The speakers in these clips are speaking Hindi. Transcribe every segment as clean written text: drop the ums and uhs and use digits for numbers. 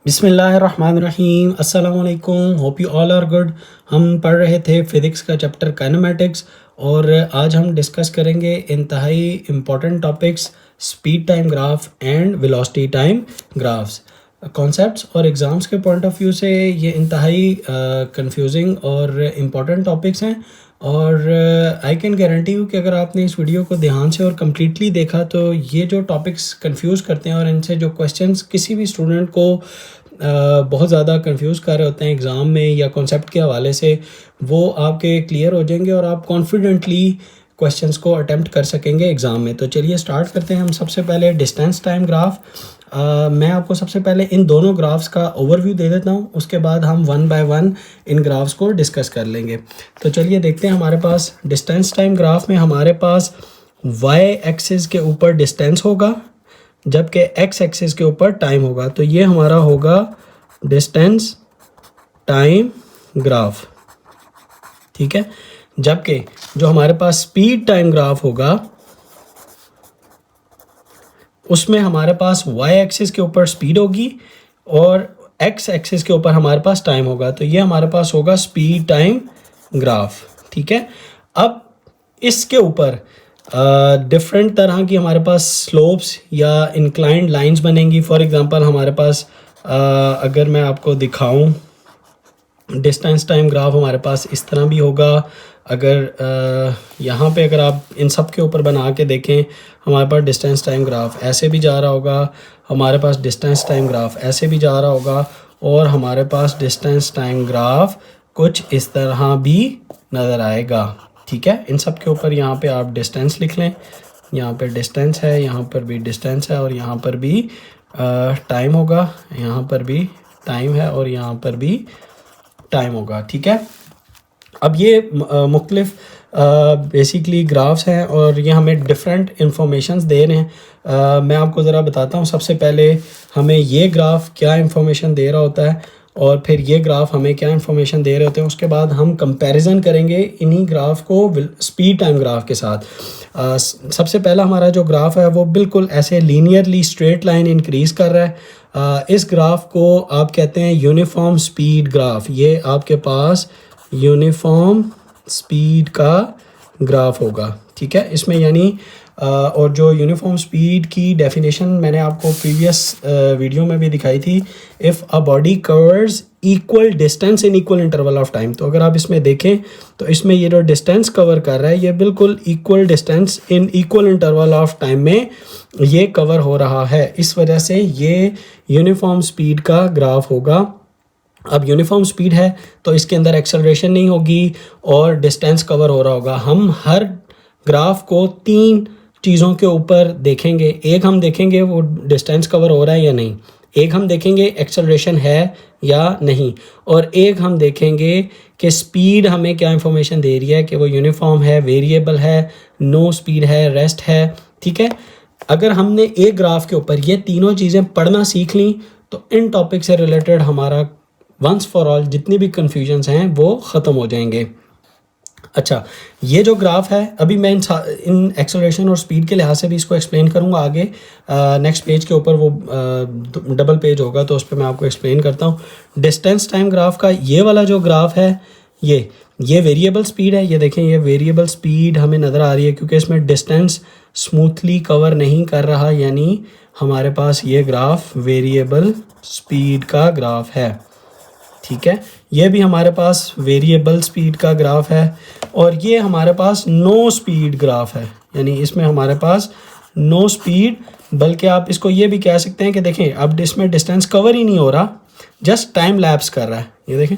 बिस्मिल्लाहिर्रहमानिर्रहीम अस्सलाम वालेकुम, hope you all are good. हम पढ़ रहे थे फिज़िक्स का चैप्टर काइनेमेटिक्स और आज हम डिस्कस करेंगे इंतहाई important topics speed time graph and velocity time graphs. Concepts और एग्ज़ाम्स के पॉइंट ऑफ व्यू से ये इंतहाई कंफ्यूजिंग और इम्पॉर्टेंट टॉपिक्स हैं और आई कैन गारंटी यू कि अगर आपने इस वीडियो को ध्यान से और कम्प्लीटली देखा तो ये जो टॉपिक्स कंफ्यूज करते हैं और इनसे जो क्वेश्चंस किसी भी स्टूडेंट को बहुत ज़्यादा कंफ्यूज कर रहे होते हैं एग्ज़ाम में या कॉन्सेप्ट के हवाले से, वो आपके क्लियर हो जाएंगे और आप कॉन्फिडेंटली क्वेश्चंस को अटेम्प्ट कर सकेंगे एग्ज़ाम में। तो चलिए स्टार्ट करते हैं। हम सबसे पहले डिस्टेंस टाइम ग्राफ, मैं आपको सबसे पहले इन दोनों ग्राफ्स का ओवरव्यू दे देता हूँ, उसके बाद हम one by one in graphs को डिस्कस कर लेंगे। तो चलिए देखते हैं। हमारे पास डिस्टेंस टाइम ग्राफ में हमारे पास y एक्सिस के ऊपर डिस्टेंस होगा जबकि x एक्सिस के ऊपर टाइम होगा। तो ये हमारा होगा डिस्टेंस टाइम ग्राफ, ठीक है। जबकि जो हमारे पास स्पीड टाइम ग्राफ होगा उसमें हमारे पास y एक्सिस के ऊपर स्पीड होगी और x एक्सिस के ऊपर हमारे पास टाइम होगा। तो ये हमारे पास होगा स्पीड टाइम ग्राफ, ठीक है। अब इसके ऊपर डिफरेंट तरह की हमारे पास स्लोप्स या इंक्लाइंड लाइंस बनेंगी। फॉर एग्जांपल हमारे पास अगर मैं आपको दिखाऊं, डिस्टेंस टाइम ग्राफ हमारे पास इस तरह भी होगा। अगर यहाँ पे अगर आप इन सब के ऊपर बना के देखें, हमारे पास डिस्टेंस टाइम ग्राफ ऐसे भी जा रहा होगा, हमारे पास डिस्टेंस टाइम ग्राफ ऐसे भी जा रहा होगा और हमारे पास डिस्टेंस टाइम ग्राफ कुछ इस तरह भी नज़र आएगा, ठीक है। इन सब के ऊपर यहाँ पे आप डिस्टेंस लिख लें। यहाँ पे डिस्टेंस है, यहाँ पर भी डिस्टेंस है और यहाँ पर भी टाइम होगा, यहाँ पर भी टाइम है और यहाँ पर भी टाइम होगा, ठीक है। अब ये मुख्तलिफ बेसिकली ग्राफ्स हैं और ये हमें डिफरेंट इंफॉर्मेशंस दे रहे हैं। मैं आपको ज़रा बताता हूँ। सबसे पहले हमें ये ग्राफ क्या इंफॉर्मेशन दे रहा होता है और फिर ये ग्राफ हमें क्या इंफॉर्मेशन दे रहे होते हैं। उसके बाद हम कंपैरिजन करेंगे इन्हीं ग्राफ को स्पीड टाइम ग्राफ के साथ। सबसे पहला हमारा जो ग्राफ है वो बिल्कुल ऐसे लीनियरली स्ट्रेट लाइन इंक्रीज़ कर रहा है। इस ग्राफ को आप कहते हैं यूनिफॉर्म स्पीड ग्राफ। ये आपके पास यूनिफॉर्म स्पीड का ग्राफ होगा, ठीक है। इसमें यानी और जो यूनिफॉर्म स्पीड की डेफिनेशन मैंने आपको प्रीवियस वीडियो में भी दिखाई थी, if a body covers equal distance in equal interval of time. तो अगर आप इसमें देखें तो इसमें ये जो डिस्टेंस कवर कर रहा है ये बिल्कुल equal distance in equal interval of time में ये कवर हो रहा है। इस वजह से ये यूनिफॉर्म स्पीड का ग्राफ होगा। अब यूनिफॉर्म स्पीड है तो इसके अंदर एक्सेलरेशन नहीं होगी और डिस्टेंस कवर हो रहा होगा। हम हर ग्राफ को तीन चीज़ों के ऊपर देखेंगे। एक हम देखेंगे वो डिस्टेंस कवर हो रहा है या नहीं, एक हम देखेंगे एक्सेलरेशन है या नहीं, और एक हम देखेंगे कि स्पीड हमें क्या इंफॉर्मेशन दे रही है कि वो यूनिफॉर्म है, वेरिएबल है, नो स्पीड है, रेस्ट है, ठीक है। अगर हमने एक ग्राफ के ऊपर ये तीनों चीज़ें पढ़ना सीख ली तो इन टॉपिक से रिलेटेड हमारा वंस फॉर ऑल जितनी भी कन्फ्यूजन्स हैं वो ख़त्म हो जाएंगे। अच्छा, ये जो ग्राफ है अभी मैं इन एक्सेलरेशन और स्पीड के लिहाज से भी इसको एक्सप्लेन करूँगा आगे। नेक्स्ट पेज के ऊपर वो डबल पेज होगा तो उस पर मैं आपको एक्सप्लेन करता हूँ। डिस्टेंस टाइम ग्राफ का ये वाला जो ग्राफ है ये वेरिएबल स्पीड है। ये देखें, ये वेरिएबल स्पीड हमें नज़र आ रही है क्योंकि इसमें डिस्टेंस स्मूथली कवर नहीं कर रहा, यानी हमारे पास ये ग्राफ वेरिएबल स्पीड का ग्राफ है, ठीक है। ये भी हमारे पास वेरिएबल स्पीड का ग्राफ है और ये हमारे पास नो स्पीड ग्राफ है, यानी इसमें हमारे पास नो स्पीड, बल्कि आप इसको ये भी कह सकते हैं कि देखें अब इसमें डिस्टेंस कवर ही नहीं हो रहा, जस्ट टाइम लैप्स कर रहा है। ये देखें,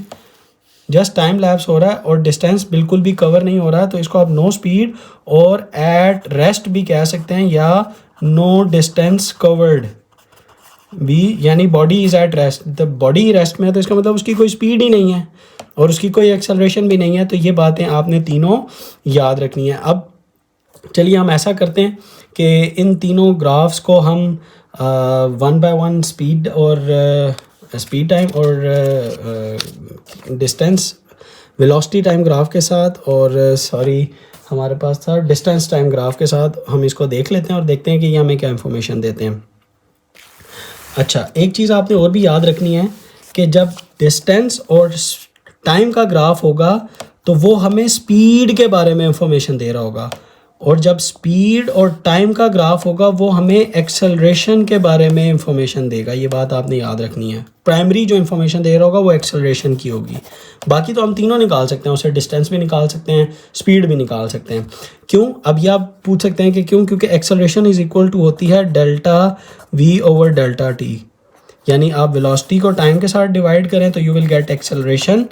जस्ट टाइम लैप्स हो रहा है और डिस्टेंस बिल्कुल भी कवर नहीं हो रहा है। तो इसको आप नो स्पीड और एट रेस्ट भी कह सकते हैं या नो डिस्टेंस कवर्ड भी, यानी बॉडी इज़ एट रेस्ट। जब बॉडी रेस्ट में है तो इसका मतलब उसकी कोई स्पीड ही नहीं है और उसकी कोई एक्सेलरेशन भी नहीं है। तो ये बातें आपने तीनों याद रखनी है। अब चलिए हम ऐसा करते हैं कि इन तीनों ग्राफ्स को हम वन बाय वन स्पीड और स्पीड टाइम और डिस्टेंस वेलोसिटी टाइम ग्राफ के साथ और हमारे पास था डिस्टेंस टाइम ग्राफ के साथ हम इसको देख लेते हैं और देखते हैं कि ये हमें क्या इंफॉर्मेशन देते हैं। अच्छा, एक चीज़ आपने और भी याद रखनी है कि जब डिस्टेंस और टाइम का ग्राफ होगा तो वो हमें स्पीड के बारे में इंफॉर्मेशन दे रहा होगा, और जब स्पीड और टाइम का ग्राफ होगा वो हमें एक्सेलरेशन के बारे में इंफॉर्मेशन देगा। ये बात आपने याद रखनी है। प्राइमरी जो इंफॉर्मेशन दे रहा होगा वो एक्सेलरेशन की होगी। बाकी तो हम तीनों निकाल सकते हैं, उससे डिस्टेंस भी निकाल सकते हैं, स्पीड भी निकाल सकते हैं। क्यों? अब ये आप पूछ सकते हैं कि क्यों? क्योंकि एक्सेलरेशन इज इक्वल टू होती है delta we over delta T, यानी आप वेलोसिटी को टाइम के साथ डिवाइड करें तो यू विल गेट एक्सेलरेशन।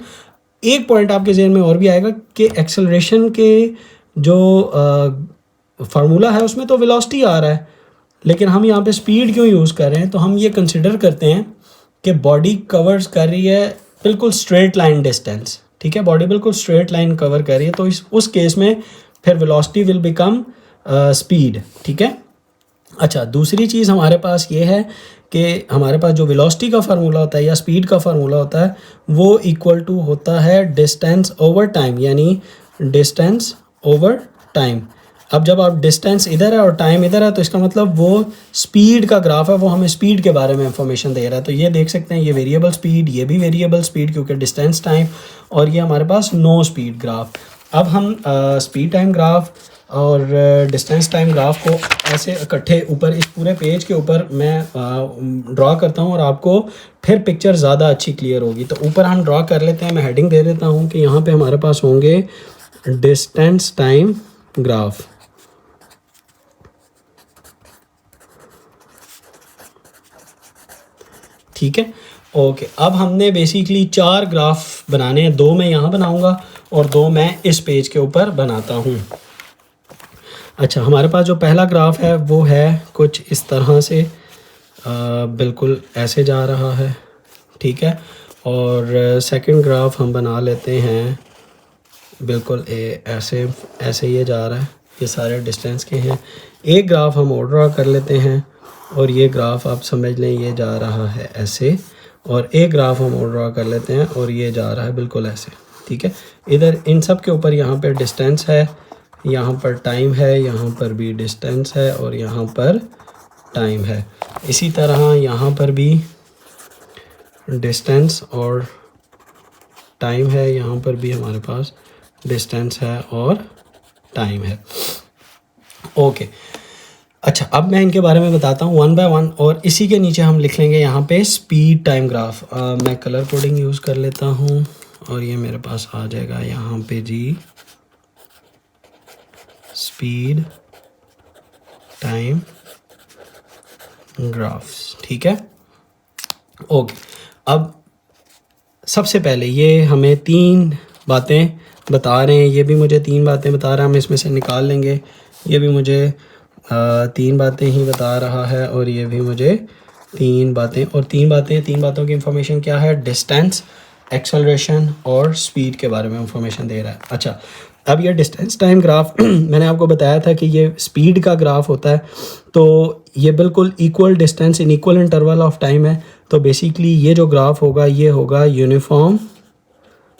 एक पॉइंट आपके जहन में और भी आएगा कि एक्सेलरेशन के जो फार्मूला है उसमें तो वेलोसिटी आ रहा है, लेकिन हम यहाँ पे स्पीड क्यों यूज़ कर रहे हैं? तो हम ये कंसिडर करते हैं कि बॉडी कवर्स कर रही है बिल्कुल स्ट्रेट लाइन डिस्टेंस, ठीक है, बॉडी बिल्कुल स्ट्रेट लाइन कवर कर रही है, तो उस केस में फिर वेलोसिटी विल बिकम स्पीड, ठीक है। अच्छा, दूसरी चीज़ हमारे पास ये है कि हमारे पास जो वेलोसिटी का फार्मूला होता है या स्पीड का फार्मूला होता है वो इक्वल टू होता है डिस्टेंस ओवर टाइम, यानी डिस्टेंस ओवर टाइम। अब जब आप डिस्टेंस इधर है और टाइम इधर है तो इसका मतलब वो स्पीड का ग्राफ है, वो हमें स्पीड के बारे में इंफॉर्मेशन दे रहा है। तो ये देख सकते हैं, ये वेरिएबल स्पीड, ये भी वेरिएबल स्पीड क्योंकि डिस्टेंस टाइम, और ये हमारे पास नो स्पीड ग्राफ। अब हम स्पीड टाइम ग्राफ और डिस्टेंस टाइम ग्राफ को ऐसे इकट्ठे ऊपर इस पूरे पेज के ऊपर मैं ड्रा करता हूँ और आपको फिर पिक्चर ज़्यादा अच्छी क्लियर होगी। तो ऊपर हम ड्रा कर लेते हैं, मैं हेडिंग दे देता हूँ कि यहाँ पे हमारे पास होंगे डिस्टेंस टाइम ग्राफ, ठीक है। ओके, अब हमने बेसिकली 4 ग्राफ बनाने हैं, 2 मैं यहाँ बनाऊँगा और 2 मैं इस पेज के ऊपर बनाता हूँ। अच्छा, हमारे पास जो पहला ग्राफ है वो है कुछ इस तरह से, बिल्कुल ऐसे जा रहा है, ठीक है। और सेकंड ग्राफ हम बना लेते हैं बिल्कुल ऐसे ऐसे ये जा रहा है, ये सारे डिस्टेंस के हैं। एक ग्राफ हम और ड्रा कर लेते हैं और ये ग्राफ आप समझ लें ये जा रहा है ऐसे, और एक ग्राफ हम और ड्रा कर लेते हैं और ये जा रहा है बिल्कुल ऐसे, ठीक है। इधर इन सब के ऊपर यहाँ पे डिस्टेंस है, यहाँ पर टाइम है, यहाँ पर भी डिस्टेंस है और यहाँ पर टाइम है। इसी तरह यहाँ पर भी डिस्टेंस और टाइम है, यहाँ पर भी हमारे पास डिस्टेंस है और टाइम है। ओके, अच्छा, अब मैं इनके बारे में बताता हूँ वन बाय वन, और इसी के नीचे हम लिख लेंगे यहाँ पे स्पीड टाइम ग्राफ। मैं कलर कोडिंग यूज़ कर लेता हूँ और ये मेरे पास आ जाएगा यहाँ पे जी स्पीड टाइम ग्राफ्स, ठीक है। ओके, अब सबसे पहले ये हमें 3 बातें बता रहे हैं, ये भी मुझे 3 बातें बता रहा है, हम इसमें से निकाल लेंगे। ये भी मुझे 3 बातें ही बता रहा है और ये भी मुझे 3 बातें, और 3 बातों की इंफॉर्मेशन क्या है? डिस्टेंस, एक्सेलरेशन और स्पीड के बारे में इंफॉर्मेशन दे रहा है। अच्छा, अब ये डिस्टेंस टाइम ग्राफ मैंने आपको बताया था कि ये स्पीड का ग्राफ होता है, तो ये बिल्कुल equal distance in equal interval of time है। तो बेसिकली ये जो ग्राफ होगा ये होगा यूनिफॉर्म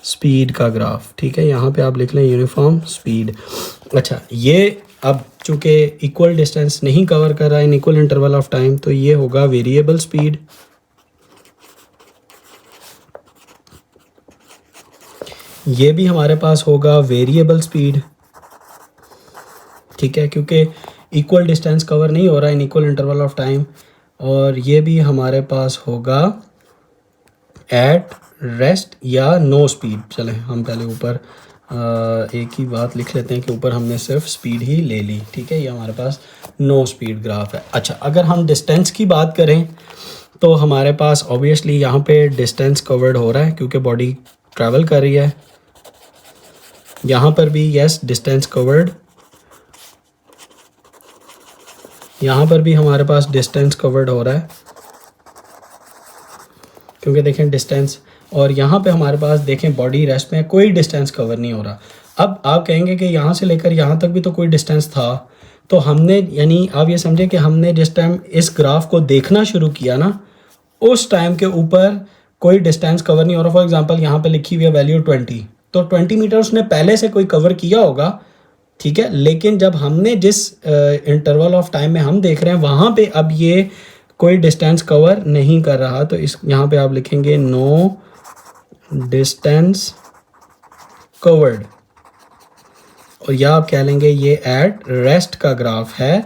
स्पीड का ग्राफ, ठीक है। यहाँ पे आप लिख लें यूनिफॉर्म स्पीड। अच्छा, ये अब चूँकि इक्वल डिस्टेंस नहीं कवर कर रहा है in equal interval of time, तो ये होगा वेरिएबल स्पीड। ये भी हमारे पास होगा वेरिएबल स्पीड, ठीक है, क्योंकि इक्वल डिस्टेंस कवर नहीं हो रहा in equal interval of time. और ये भी हमारे पास होगा एट रेस्ट या नो स्पीड। चलें हम पहले ऊपर एक ही बात लिख लेते हैं कि ऊपर हमने सिर्फ स्पीड ही ले ली, ठीक है। ये हमारे पास नो स्पीड ग्राफ है। अच्छा, अगर हम डिस्टेंस की बात करें तो हमारे पास ऑब्वियसली यहाँ पे डिस्टेंस कवर्ड हो रहा है क्योंकि बॉडी ट्रैवल कर रही है। यहाँ पर भी यस डिस्टेंस कवर्ड, यहाँ पर भी हमारे पास डिस्टेंस कवर्ड हो रहा है क्योंकि देखें डिस्टेंस, और यहाँ पे हमारे पास देखें बॉडी रेस्ट में कोई डिस्टेंस कवर नहीं हो रहा। अब आप कहेंगे कि यहाँ से लेकर यहाँ तक भी तो कोई डिस्टेंस था, तो हमने यानी आप ये समझे कि हमने जिस टाइम इस ग्राफ को देखना शुरू किया ना, उस टाइम के ऊपर कोई डिस्टेंस कवर नहीं हो रहा। फॉर एग्जांपल यहाँ पे लिखी हुई है वैल्यू 20, तो 20 मीटर उसने पहले से कोई कवर किया होगा, ठीक है। लेकिन जब हमने जिस इंटरवल ऑफ टाइम में हम देख रहे हैं वहाँ पे अब ये कोई डिस्टेंस कवर नहीं कर रहा, तो इस यहाँ पे आप लिखेंगे नो डिस्टेंस कवर्ड, और या आप कह लेंगे ये एट रेस्ट का ग्राफ है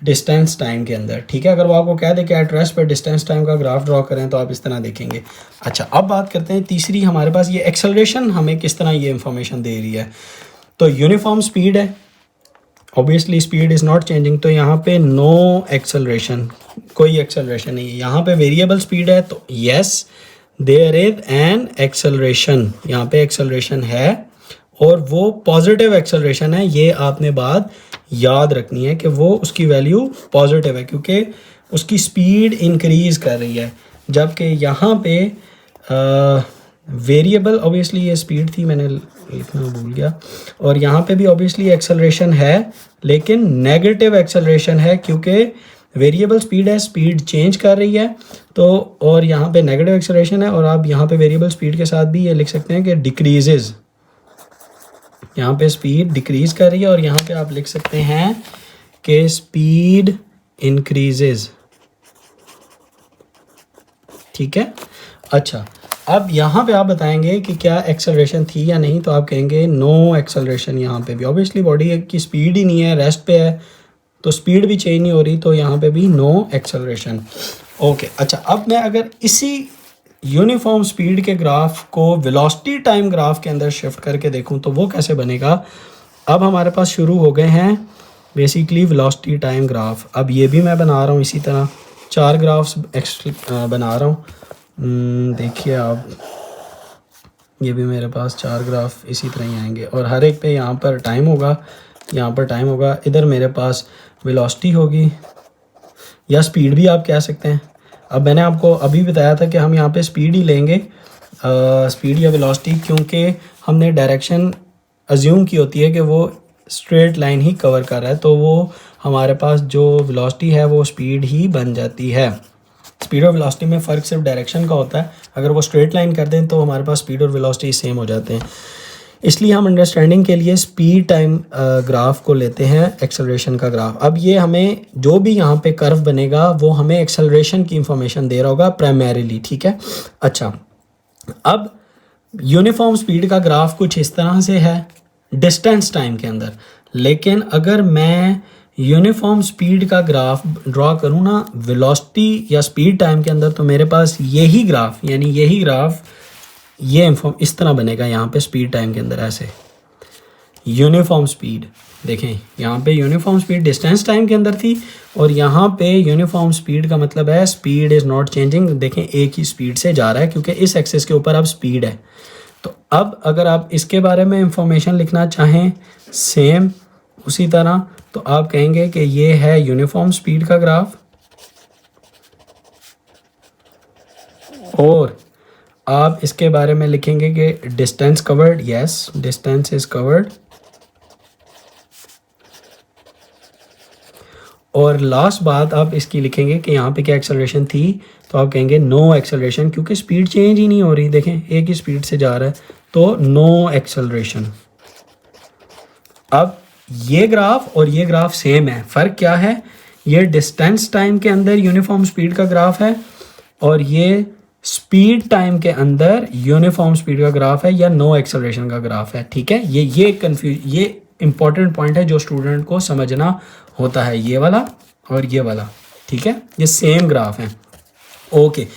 डिस्टेंस टाइम के अंदर। ठीक है, अगर वो आपको कह दे कि एट रेस्ट पर डिस्टेंस टाइम का ग्राफ ड्रॉ करें तो आप इस तरह देखेंगे। अच्छा, अब बात करते हैं तीसरी, हमारे पास ये एक्सेलरेशन हमें किस तरह ये इंफॉर्मेशन दे रही है। तो यूनिफॉर्म स्पीड है, obviously speed is not changing, तो यहाँ पे नो एक्सेलरेशन, कोई एक्सेलरेशन नहीं है। यहाँ पे वेरिएबल स्पीड है तो yes there is an acceleration, यहाँ पे एक्सेलरेशन है और वो पॉजिटिव एक्सेलरेशन है। ये आपने बात याद रखनी है कि वो उसकी वैल्यू पॉजिटिव है क्योंकि उसकी स्पीड इंक्रीज कर रही है, जबकि यहाँ पे वेरिएबल ऑब्वियसली ये स्पीड थी, मैंने लिखना भूल गया, और यहाँ पे भी ऑब्वियसली एक्सेलरेशन है लेकिन नेगेटिव एक्सेलरेशन है क्योंकि वेरिएबल स्पीड है, स्पीड चेंज कर रही है, तो और यहाँ पे नेगेटिव एक्सेलरेशन है। और आप यहाँ पे वेरिएबल स्पीड के साथ भी ये लिख सकते हैं कि डिक्रीजेज, यहाँ पे स्पीड डिक्रीज कर रही है, और यहाँ पे आप लिख सकते हैं कि स्पीड इंक्रीजेज। ठीक है, अच्छा अब यहाँ पे आप बताएंगे कि क्या एक्सेलरेशन थी या नहीं, तो आप कहेंगे नो एक्सेलरेशन। यहाँ पे भी ऑब्वियसली बॉडी की स्पीड ही नहीं है, रेस्ट पे है, तो स्पीड भी चेंज नहीं हो रही, तो यहाँ पे भी नो एक्सेलरेशन। ओके, अच्छा अब मैं अगर इसी यूनिफॉर्म स्पीड के ग्राफ को वेलोसिटी टाइम ग्राफ के अंदर शिफ्ट करके देखूं तो वो कैसे बनेगा। अब हमारे पास शुरू हो गए हैं बेसिकली वेलोसिटी टाइम ग्राफ। अब ये भी मैं बना रहा हूँ इसी तरह 4 ग्राफ्स बना रहा हूँ। देखिए आप, ये भी मेरे पास 4 ग्राफ इसी तरह ही आएंगे और हर एक पे यहाँ पर टाइम होगा, यहाँ पर टाइम होगा, इधर मेरे पास वेलोसिटी होगी या स्पीड भी आप कह सकते हैं। अब मैंने आपको अभी बताया था कि हम यहाँ पे स्पीड ही लेंगे, स्पीड या वेलोसिटी, क्योंकि हमने डायरेक्शन अज्यूम की होती है कि वो स्ट्रेट लाइन ही कवर कर रहा है, तो वो हमारे पास जो वेलोसिटी है वो स्पीड ही बन जाती है। स्पीड और वेलोसिटी में फ़र्क सिर्फ डायरेक्शन का होता है, अगर वो स्ट्रेट लाइन कर दें तो हमारे पास स्पीड और वेलोसिटी सेम हो जाते हैं। इसलिए हम अंडरस्टैंडिंग के लिए स्पीड टाइम ग्राफ को लेते हैं, एक्सेलरेशन का ग्राफ। अब ये हमें जो भी यहाँ पे कर्व बनेगा वो हमें एक्सेलरेशन की इंफॉर्मेशन दे रहा होगा प्राइमरीली। ठीक है, अच्छा अब यूनिफॉर्म स्पीड का ग्राफ कुछ इस तरह से है डिस्टेंस टाइम के अंदर, लेकिन अगर मैं यूनिफॉर्म स्पीड का ग्राफ ड्रॉ करूँ ना वेलोसिटी या स्पीड टाइम के अंदर, तो मेरे पास यही ग्राफ, यानी यही ग्राफ ये इस तरह बनेगा। यहाँ पे स्पीड टाइम के अंदर ऐसे यूनिफॉर्म स्पीड, देखें यहाँ पे यूनिफॉर्म स्पीड डिस्टेंस टाइम के अंदर थी और यहाँ पे यूनिफॉर्म स्पीड का मतलब है स्पीड इज़ नॉट चेंजिंग। देखें एक ही स्पीड से जा रहा है क्योंकि इस एक्सिस के ऊपर अब स्पीड है। तो अब अगर आप इसके बारे में इंफॉर्मेशन लिखना चाहें सेम उसी तरह, तो आप कहेंगे कि ये है यूनिफॉर्म स्पीड का ग्राफ और आप इसके बारे में लिखेंगे कि distance covered, yes distance is covered, और लास्ट बात आप इसकी लिखेंगे कि यहाँ पे क्या एक्सेलरेशन थी, तो आप कहेंगे नो एक्सेलरेशन क्योंकि स्पीड चेंज ही नहीं हो रही, देखें एक ही स्पीड से जा रहा है, तो नो एक्सेलरेशन। अब ये ग्राफ और ये ग्राफ सेम है, फ़र्क क्या है, ये डिस्टेंस टाइम के अंदर यूनिफॉर्म स्पीड का ग्राफ है और ये स्पीड टाइम के अंदर यूनिफॉर्म स्पीड का ग्राफ है या नो एक्सेलरेशन का ग्राफ है। ठीक है, ये इंपॉर्टेंट पॉइंट है जो स्टूडेंट को समझना होता है, ये वाला और ये वाला। ठीक है, ये सेम ग्राफ है। ओके,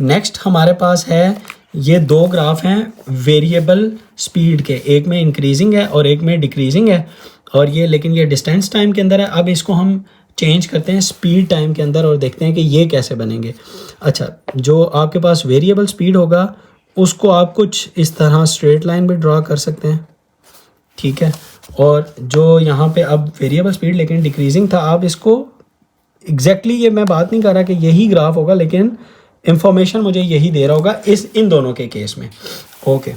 नेक्स्ट हमारे पास है ये 2 ग्राफ हैं वेरिएबल स्पीड के, एक में इंक्रीजिंग है और एक में डिक्रीजिंग है, और ये लेकिन ये डिस्टेंस टाइम के अंदर है। अब इसको हम चेंज करते हैं स्पीड टाइम के अंदर और देखते हैं कि ये कैसे बनेंगे। अच्छा, जो आपके पास वेरिएबल स्पीड होगा उसको आप कुछ इस तरह स्ट्रेट लाइन भी ड्रॉ कर सकते हैं। ठीक है, और जो यहाँ पे अब वेरिएबल स्पीड लेकिन डिक्रीजिंग था, आप इसको एग्जैक्टली ये मैं बात नहीं कर रहा कि यही ग्राफ होगा, लेकिन इंफॉर्मेशन मुझे यही दे रहा होगा इन दोनों के केस में। ओके,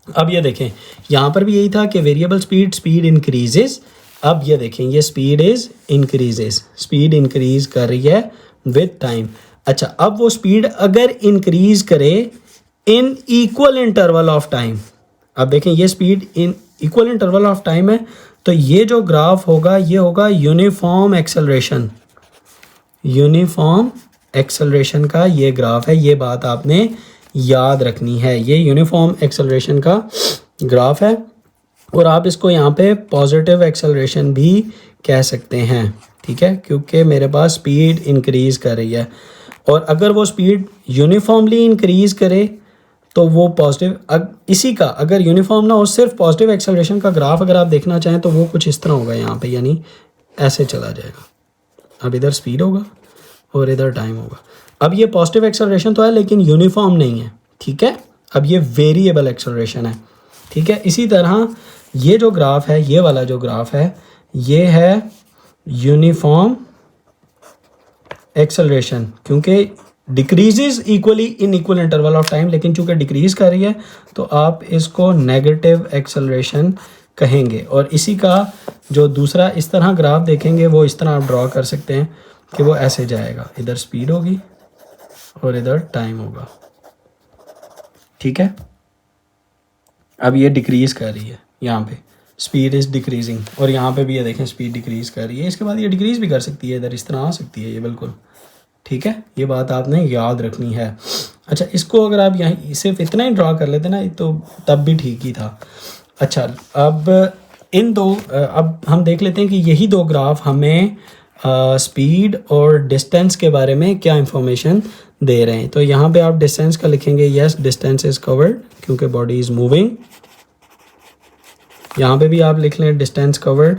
अब ये देखें यहाँ पर भी यही था कि वेरिएबल स्पीड इंक्रीजेज। अब ये देखें ये speed is increases, speed increase कर रही है विद टाइम। अच्छा, अब वो स्पीड अगर इंक्रीज करे in equal interval of time, अब देखें ये speed in equal interval of time है, तो ये जो ग्राफ होगा ये होगा यूनिफॉर्म एक्सेलरेशन, यूनिफॉर्म एक्सेलरेशन का ये ग्राफ है, ये बात आपने याद रखनी है। ये यूनिफॉर्म एक्सेलरेशन का ग्राफ है और आप इसको यहाँ पे पॉजिटिव एक्सेलरेशन भी कह सकते हैं, ठीक है, क्योंकि मेरे पास स्पीड इंक्रीज़ कर रही है। और अगर वो स्पीड यूनिफॉर्मली इंक्रीज़ करे तो वो पॉजिटिव, इसी का अगर यूनिफॉर्म ना हो, सिर्फ पॉजिटिव एक्सेलरेशन का ग्राफ अगर आप देखना चाहें तो वो कुछ इस तरह होगा यहाँ पे, यानी ऐसे चला जाएगा। अब इधर स्पीड होगा और इधर टाइम होगा। अब ये पॉजिटिव एक्सेलरेशन तो है लेकिन यूनिफॉर्म नहीं है, ठीक है। अब ये वेरिएबल एक्सेलरेशन है, ठीक है। इसी तरह ये जो ग्राफ है, ये वाला जो ग्राफ है, ये है यूनिफॉर्म एक्सेलरेशन, क्योंकि decreases equally in equal interval of time, लेकिन चूंकि डिक्रीज कर रही है तो आप इसको नेगेटिव एक्सेलरेशन कहेंगे। और इसी का जो दूसरा इस तरह ग्राफ देखेंगे वो इस तरह आप ड्रॉ कर सकते हैं कि वो ऐसे जाएगा, इधर स्पीड होगी और इधर टाइम होगा, ठीक है। अब ये डिक्रीज कर रही है, यहाँ पे स्पीड इज़ डिक्रीजिंग, और यहाँ पे भी ये देखें स्पीड डिक्रीज कर रही है। इसके बाद ये डिक्रीज भी कर सकती है, इधर इस तरह आ सकती है ये, बिल्कुल ठीक है। ये बात आपने याद रखनी है। अच्छा, इसको अगर आप यहाँ सिर्फ इतना ही ड्रॉ कर लेते ना तो तब भी ठीक ही था। अच्छा, अब इन दो, अब हम देख लेते हैं कि यही दो ग्राफ हमें स्पीड और डिस्टेंस के बारे में क्या इंफॉर्मेशन दे रहे हैं। तो यहाँ पे आप डिस्टेंस का लिखेंगे, यस डिस्टेंस इज कवर्ड, क्योंकि बॉडी इज मूविंग। यहाँ पे भी आप लिख लें डिस्टेंस कवर्ड।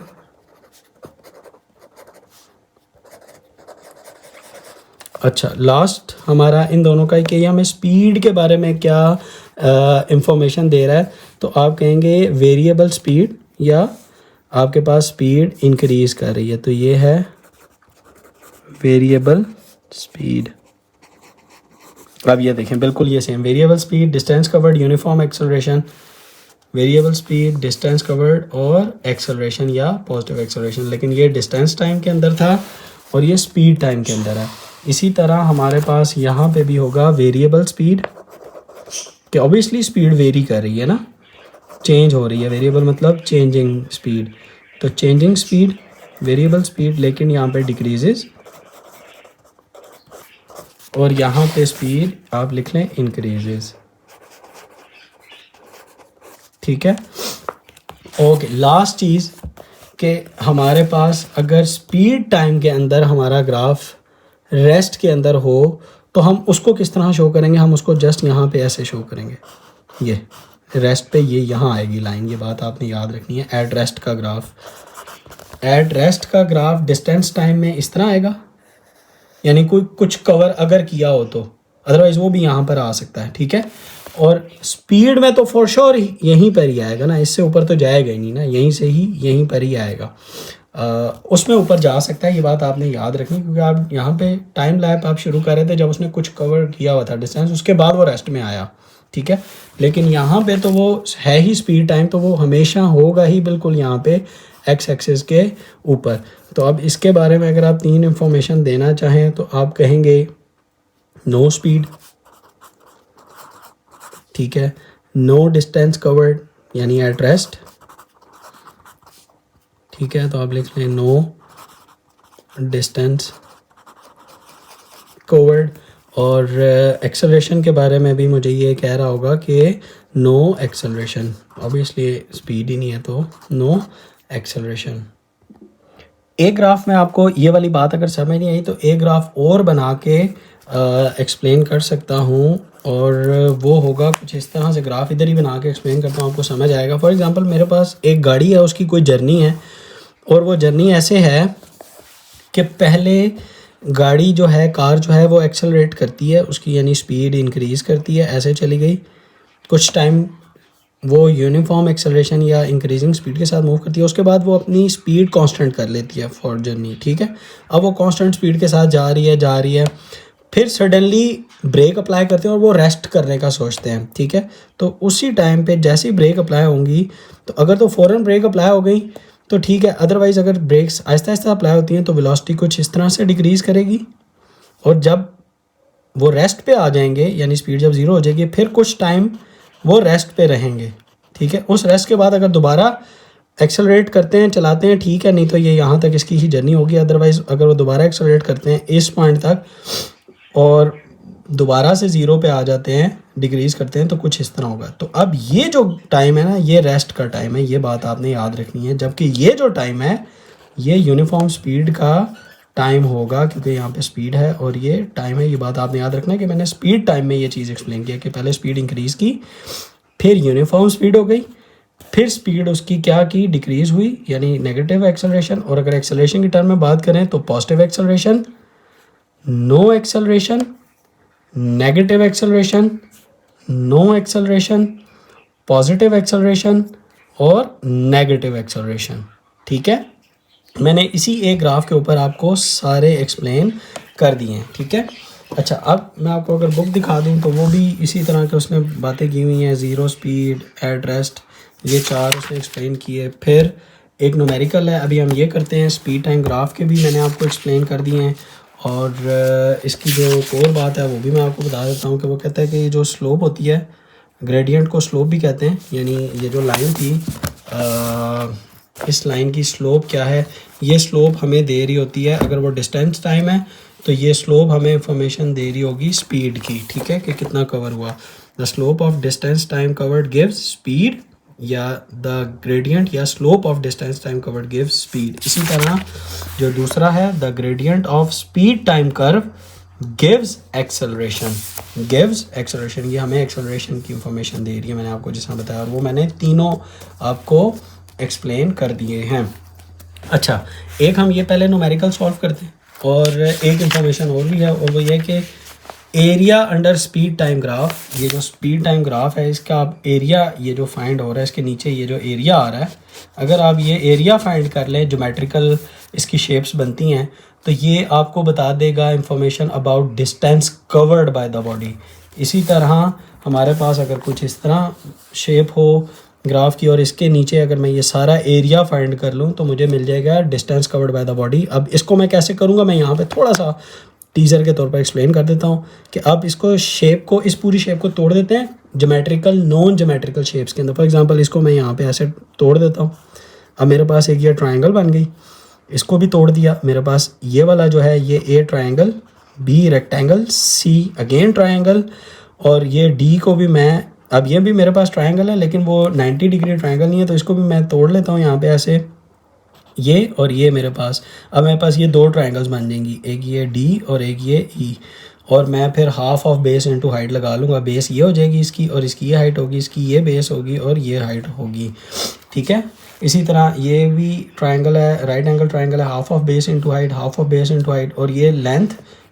अच्छा, लास्ट हमारा इन दोनों का कि हमें स्पीड के बारे में क्या इंफॉर्मेशन दे रहा है। तो आप कहेंगे वेरिएबल स्पीड, या आपके पास स्पीड इंक्रीज कर रही है, तो ये है वेरिएबल स्पीड। अब ये देखें बिल्कुल ये same, variable speed, distance covered, uniform acceleration, variable speed, distance covered और एक्सेलरेशन या पॉजिटिव एक्सेलरेशन। लेकिन ये डिस्टेंस टाइम के अंदर था और ये स्पीड टाइम के अंदर है। इसी तरह हमारे पास यहाँ पे भी होगा वेरिएबल स्पीड, कि ऑब्वियसली स्पीड वेरी कर रही है ना, चेंज हो रही है। वेरिएबल मतलब चेंजिंग स्पीड, तो चेंजिंग स्पीड वेरिएबल स्पीड, लेकिन यहाँ पे डिक्रीजेस, और यहाँ पे स्पीड आप लिख लें इंक्रीजेस, ठीक है। ओके, लास्ट चीज़ कि हमारे पास अगर स्पीड टाइम के अंदर हमारा ग्राफ रेस्ट के अंदर हो तो हम उसको किस तरह शो करेंगे। हम उसको जस्ट यहाँ पे ऐसे शो करेंगे, ये रेस्ट पे ये यहाँ आएगी लाइन, ये बात आपने याद रखनी है। एट रेस्ट का ग्राफ, एट रेस्ट का ग्राफ डिस्टेंस टाइम में इस तरह आएगा, यानी कोई कुछ कवर अगर किया हो तो, अदरवाइज वो भी यहाँ पर आ सकता है, ठीक है। और स्पीड में तो फॉर श्योर यहीं पर ही आएगा ना, इससे ऊपर तो जाएगा ही नहीं ना, यहीं से ही यहीं पर ही आएगा। उसमें ऊपर जा सकता है, ये बात आपने याद रखनी, क्योंकि आप यहाँ पे टाइम लैप आप शुरू कर रहे थे जब उसने कुछ कवर किया हुआ था डिस्टेंस, उसके बाद वो रेस्ट में आया, ठीक है। लेकिन यहाँ पे तो वो है ही स्पीड टाइम, तो वो हमेशा होगा ही बिल्कुल यहाँ पे एक्स एक्सिस के ऊपर। तो अब इसके बारे में अगर आप तीन इंफॉर्मेशन देना चाहें तो आप कहेंगे नो स्पीड, ठीक है, नो डिस्टेंस कवर्ड यानी एट रेस्ट, ठीक है। तो आप लिख लें नो डिस्टेंस कवर्ड। और एक्सेलरेशन के बारे में भी मुझे ये कह रहा होगा कि नो एक्सेलरेशन, ऑब्वियसली स्पीड ही नहीं है तो नो एक्सेलरेशन। एक ग्राफ में आपको ये वाली बात अगर समझ नहीं आई तो एक ग्राफ और बना के एक्सप्लेन कर सकता हूँ, और वो होगा कुछ इस तरह से। ग्राफ इधर ही बना के एक्सप्लेन करता हूँ, आपको समझ आएगा। फॉर एग्जांपल मेरे पास एक गाड़ी है, उसकी कोई जर्नी है, और वो जर्नी ऐसे है कि पहले गाड़ी जो है, कार जो है वो एक्सेलरेट करती है, उसकी यानी स्पीड इंक्रीज़ करती है, ऐसे चली गई। कुछ टाइम वो यूनिफॉर्म एक्सेलरेशन या इंक्रीजिंग स्पीड के साथ मूव करती है, उसके बाद वो अपनी स्पीड कांस्टेंट कर लेती है फॉर जर्नी, ठीक है। अब वो कांस्टेंट स्पीड के साथ जा रही है, फिर सडनली ब्रेक अप्लाई करते हैं और वो रेस्ट करने का सोचते हैं, ठीक है। तो उसी टाइम पे जैसे ही ब्रेक अप्लाई होंगी, तो अगर तो फ़ौरन ब्रेक अप्लाई हो गई तो ठीक है, अदरवाइज़ अगर ब्रेक्स आहिस्ता आहिस्ता अप्लाई होती हैं तो वेलोसिटी कुछ इस तरह से डिक्रीज़ करेगी, और जब वो रेस्ट पे आ जाएंगे यानी स्पीड जब ज़ीरो हो जाएगी, फिर कुछ टाइम वो रेस्ट पे रहेंगे, ठीक है। उस रेस्ट के बाद अगर दोबारा एक्सेलरेट करते हैं, चलाते हैं, ठीक है, नहीं तो ये यहाँ तक इसकी ही जर्नी होगी। अदरवाइज़ अगर वो दोबारा एक्सेलरेट करते हैं इस पॉइंट तक और दोबारा से 0 पे आ जाते हैं, डिक्रीज़ करते हैं, तो कुछ इस तरह होगा। तो अब ये जो टाइम है ना, ये रेस्ट का टाइम है, ये बात आपने याद रखनी है। जबकि ये जो टाइम है ये यूनिफॉर्म स्पीड का टाइम होगा, क्योंकि यहाँ पे स्पीड है और ये टाइम है। ये बात आपने याद रखना है कि मैंने स्पीड टाइम में ये चीज़ एक्सप्लेन किया कि पहले स्पीड इंक्रीज़ की, फिर यूनिफॉर्म स्पीड हो गई, फिर स्पीड उसकी क्या की, डिक्रीज़ हुई, यानी नेगेटिव एक्सेलरेशन। और अगर एक्सेलरेशन की टर्म में बात करें तो positive acceleration, no acceleration, negative acceleration, no acceleration, positive acceleration और नेगेटिव एक्सेलरेशन। ठीक है, मैंने इसी एक ग्राफ के ऊपर आपको सारे एक्सप्लेन कर दिए हैं। ठीक है, अच्छा, अब मैं आपको अगर बुक दिखा दूं तो वो भी इसी तरह के उसने बातें की हुई हैं, ज़ीरो स्पीड, एट रेस्ट, ये 4 उसने एक्सप्लेन किए। फिर एक न्यूमेरिकल है, अभी हम ये करते हैं। स्पीड टाइम ग्राफ के भी मैंने आपको एक्सप्लेन कर दिए हैं। और इसकी जो एक और बात है वो भी मैं आपको बता देता हूँ कि वो कहता है कि ये जो स्लोप होती है, ग्रेडियंट को स्लोप भी कहते हैं, यानी ये जो लाइन थी, इस लाइन की स्लोप क्या है, ये स्लोप हमें दे रही होती है, अगर वो डिस्टेंस टाइम है तो ये स्लोप हमें इंफॉर्मेशन दे रही होगी स्पीड की। ठीक है, कि कितना कवर हुआ। The slope of distance time covered gives speed, या द ग्रेडियंट या slope of distance time covered gives speed. इसी तरह जो दूसरा है, the gradient of speed time curve gives acceleration, gives acceleration, ये हमें एक्सेलरेशन की इंफॉर्मेशन दे रही है, मैंने आपको जैसा बताया। और वो मैंने तीनों आपको एक्सप्लेन कर दिए हैं। अच्छा, एक हम ये पहले न्यूमेरिकल सॉल्व करते हैं और एक इंफॉर्मेशन और भी है, और वो ये कि area under speed time graph, ये जो स्पीड टाइम ग्राफ है इसका आप एरिया, ये जो फाइंड हो रहा है इसके नीचे ये जो एरिया आ रहा है, अगर आप ये एरिया फाइंड कर लें, ज्योमेट्रिकल इसकी शेप्स बनती हैं, तो ये आपको बता देगा information about distance covered by the body. इसी तरह हमारे पास अगर कुछ इस तरह शेप हो ग्राफ की और इसके नीचे अगर मैं ये सारा एरिया फाइंड कर लूँ तो मुझे मिल जाएगा distance covered by the body. अब इसको मैं कैसे करूँगा, मैं यहाँ पे थोड़ा सा टीजर के तौर पर एक्सप्लेन कर देता हूँ कि आप इसको शेप को, इस पूरी शेप को तोड़ देते हैं ज्योमेट्रिकल, नॉन ज्योमेट्रिकल शेप्स के अंदर। फॉर एग्जांपल इसको मैं यहाँ पे ऐसे तोड़ देता हूँ, अब मेरे पास एक ये ट्रायंगल बन गई, इसको भी तोड़ दिया, मेरे पास ये वाला जो है ये A triangle, B rectangle, C again triangle, और ये डी को भी मैं, अब ये भी मेरे पास ट्रायंगल है लेकिन वो 90 डिग्री ट्रायंगल नहीं है, तो इसको भी मैं तोड़ लेता हूँ यहाँ पे ऐसे, ये और ये मेरे पास, अब मेरे पास ये 2 ट्रायंगल्स बन जाएंगी, एक ये डी और एक ये ई। और मैं फिर half of base into height लगा लूँगा, बेस ये हो जाएगी इसकी और इसकी ये हाइट होगी, इसकी ये बेस होगी और ये हाइट होगी। ठीक है, इसी तरह ये भी ट्रायंगल है, राइट एंगल ट्रायंगल है, half of base into height, half of base into height, और ये लेंथ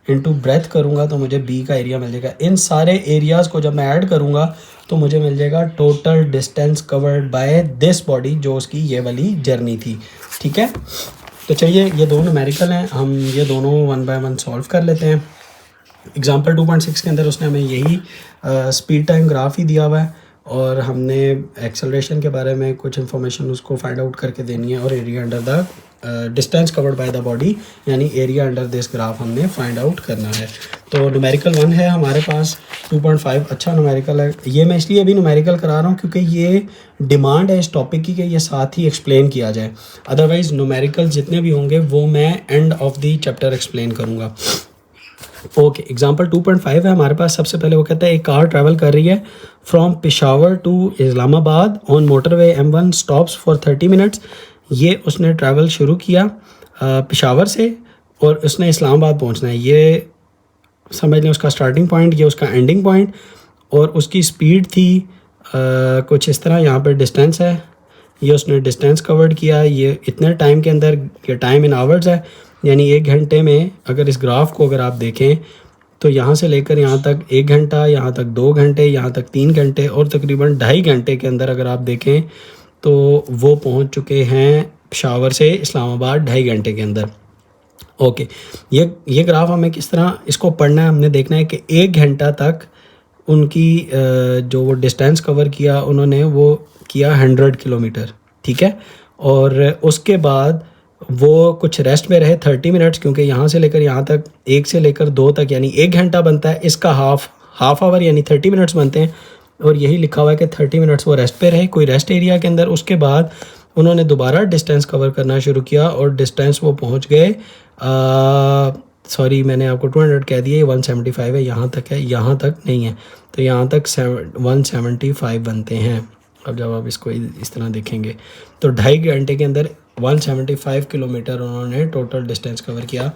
इनटू ब्रेथ करूँगा तो मुझे बी का एरिया मिल जाएगा। इन सारे एरियाज़ को जब मैं ऐड करूँगा तो मुझे मिल जाएगा total distance covered by this body, जो उसकी ये वाली जर्नी थी। ठीक है, तो चलिए ये दोनों न्यूमेरिकल हैं, हम ये दोनों 1 बाय 1 सॉल्व कर लेते हैं। एग्जाम्पल 2.6 के अंदर उसने हमें यही स्पीड टाइम ग्राफ ही दिया हुआ है और हमने एक्सेलरेशन के बारे में कुछ इन्फॉर्मेशन उसको फाइंड आउट करके देनी है, और area under the distance covered by the body, यानी एरिया अंडर दिस ग्राफ हमने फाइंड आउट करना है। तो न्यूमेरिकल 1 है हमारे पास, 2.5 अच्छा न्यूमेरिकल है। ये मैं इसलिए अभी न्यूमेरिकल करा रहा हूँ क्योंकि ये डिमांड है इस टॉपिक की कि ये साथ ही एक्सप्लेन किया जाए, अदरवाइज न्यूमेरिकल जितने भी होंगे वो मैं end of the chapter explain करूँगा। ओके, एग्जाम्पल 2.5 है हमारे पास। सबसे पहले वो कहता है एक कार ट्रैवल कर रही है from Peshawar to Islamabad on motorway M1 stops for 30 minutes. ये उसने ट्रैवल शुरू किया पेशावर से और उसने इस्लामाबाद पहुंचना है, ये समझ लें उसका स्टार्टिंग पॉइंट, ये उसका एंडिंग पॉइंट, और उसकी स्पीड थी कुछ इस तरह। यहाँ पर डिस्टेंस है, ये उसने डिस्टेंस कवर्ड किया, ये इतने टाइम के अंदर, ये टाइम इन आवर्स है, यानी 1 घंटे में अगर इस ग्राफ को अगर आप देखें तो यहाँ से लेकर यहाँ तक 1 घंटा, यहाँ तक 2 घंटे, यहाँ तक 3 घंटे, और तकरीबन 2.5 घंटे के अंदर अगर आप देखें तो वो पहुँच चुके हैं पेशावर से इस्लामाबाद 2.5 घंटे के अंदर। ओके, ये ग्राफ हमें किस तरह इसको पढ़ना है, हमने देखना है कि 1 घंटा तक उनकी जो वो डिस्टेंस कवर किया उन्होंने वो किया 100 किलोमीटर। ठीक है, और उसके बाद वो कुछ रेस्ट में रहे 30 मिनट्स, क्योंकि यहाँ से लेकर यहाँ तक 1 से लेकर 2 तक यानी 1 घंटा बनता है, इसका हाफ आवर यानी 30 मिनट्स बनते हैं, और यही लिखा हुआ है कि 30 मिनट्स वो रेस्ट पे रहे कोई रेस्ट एरिया के अंदर। उसके बाद उन्होंने दोबारा डिस्टेंस कवर करना शुरू किया और डिस्टेंस वो पहुंच गए, सॉरी मैंने आपको 200 कह दिया, ये 175 है, यहाँ तक है, यहाँ तक नहीं है, तो यहाँ तक 175 बनते हैं। अब जब आप इसको इस तरह देखेंगे तो 2.5 घंटे के अंदर 175 किलोमीटर उन्होंने टोटल डिस्टेंस कवर किया।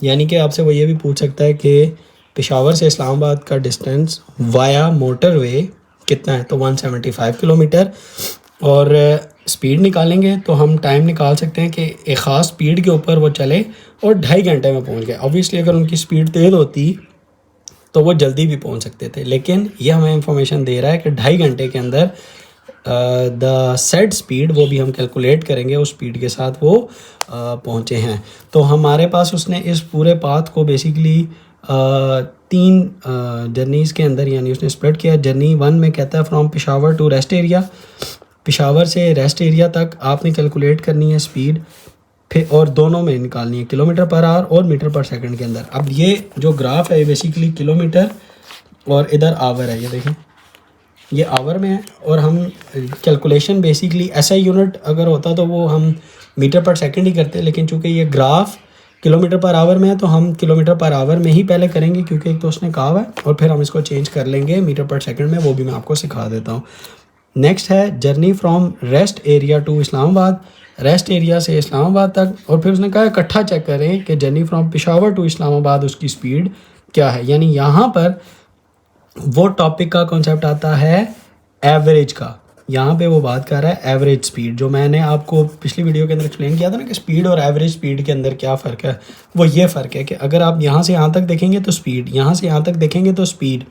यानी कि आपसे वो ये भी पूछ सकता है कि पेशावर से इस्लामाबाद का डिस्टेंस वाया मोटरवे कितना है, तो 175 किलोमीटर। और स्पीड निकालेंगे तो हम टाइम निकाल सकते हैं कि एक ख़ास स्पीड के ऊपर वो चले और 2.5 घंटे में पहुंच गए। ऑब्वियसली अगर उनकी स्पीड तेज़ होती तो वो जल्दी भी पहुंच सकते थे, लेकिन ये हमें इंफॉर्मेशन दे रहा है कि 2.5 घंटे के अंदर द सेट स्पीड, वो भी हम कैलकुलेट करेंगे, उस स्पीड के साथ वो पहुँचे हैं। तो हमारे पास उसने इस पूरे पाथ को बेसिकली 3 जर्नीज़ के अंदर यानी उसने स्प्लिट किया। जर्नी 1 में कहता है from Peshawar to rest area, Peshawar से रेस्ट एरिया तक आपने कैलकुलेट करनी है स्पीड, फिर और दोनों में निकालनी है किलोमीटर पर आवर और मीटर पर सेकंड के अंदर। अब ये जो ग्राफ है ये बेसिकली किलोमीटर और इधर आवर है, ये देखें ये आवर में है, और हम कैलकुलेशन बेसिकली ऐसा यूनिट अगर होता तो वो हम मीटर पर सेकंड ही करते, लेकिन चूँकि ये ग्राफ किलोमीटर पर आवर में है तो हम किलोमीटर पर आवर में ही पहले करेंगे, क्योंकि एक तो उसने कहा है, और फिर हम इसको चेंज कर लेंगे मीटर पर सेकंड में, वो भी मैं आपको सिखा देता हूँ। नेक्स्ट है journey from rest area to Islamabad, rest area से इस्लामाबाद तक, और फिर उसने कहा इकट्ठा चेक करें कि journey from Peshawar to Islamabad उसकी स्पीड क्या है। यानी यहाँ पर वो टॉपिक का कॉन्सेप्ट आता है एवरेज का, यहाँ पे वो बात कर रहा है एवरेज स्पीड। जो मैंने आपको पिछली वीडियो के अंदर एक्सप्लेन किया था ना कि स्पीड और एवरेज स्पीड के अंदर क्या फ़र्क है, वो ये फ़र्क है कि अगर आप यहाँ से यहाँ तक देखेंगे तो स्पीड, यहाँ से यहाँ तक देखेंगे तो स्पीड,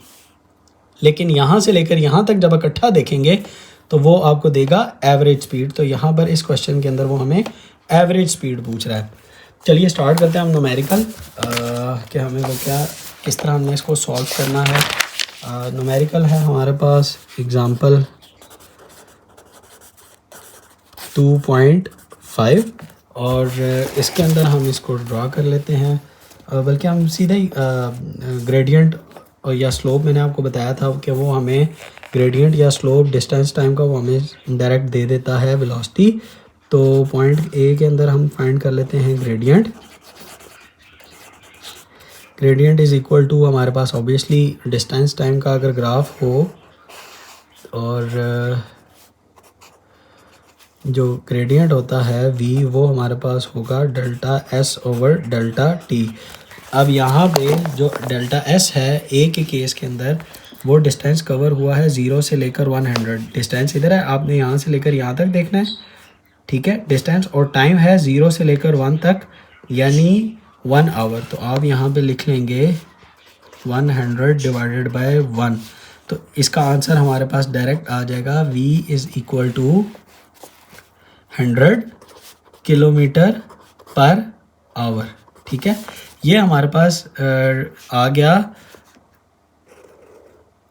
लेकिन यहाँ से लेकर यहाँ तक जब इकट्ठा देखेंगे तो वो आपको देगा एवरेज स्पीड। तो यहाँ पर इस क्वेश्चन के अंदर वो हमें एवरेज स्पीड पूछ रहा है। चलिए स्टार्ट करते हैं हम न्यूमेरिकल कि हमें वो क्या, किस तरह हमने इसको सॉल्व करना है। न्यूमेरिकल है हमारे पास एग्ज़ाम्पल 2.5 और इसके अंदर हम इसको ड्रा कर लेते हैं, बल्कि हम सीधा ही ग्रेडियंट और या स्लोप, मैंने आपको बताया था कि वो हमें ग्रेडियंट या स्लोप डिस्टेंस टाइम का वो हमें डायरेक्ट दे देता है वेलोसिटी। तो पॉइंट ए के अंदर हम फाइंड कर लेते हैं gradient. Gradient is equal to हमारे पास ऑब्वियसली डिस्टेंस टाइम का अगर ग्राफ हो, और जो ग्रेडियंट होता है v वो हमारे पास होगा delta s over delta t। अब यहाँ पे जो डेल्टा s है a के केस के अंदर वो डिस्टेंस कवर हुआ है 0 से लेकर 100, डिस्टेंस इधर है, आपने यहाँ से लेकर यहाँ तक देखना है, ठीक है डिस्टेंस, और टाइम है 0 से लेकर 1 तक यानी 1 आवर। तो आप यहाँ पे लिख लेंगे 100 डिवाइडेड बाय 1, तो इसका आंसर हमारे पास डायरेक्ट आ जाएगा v is equal to 100 kilometre per hour. ठीक है, ये हमारे पास आ गया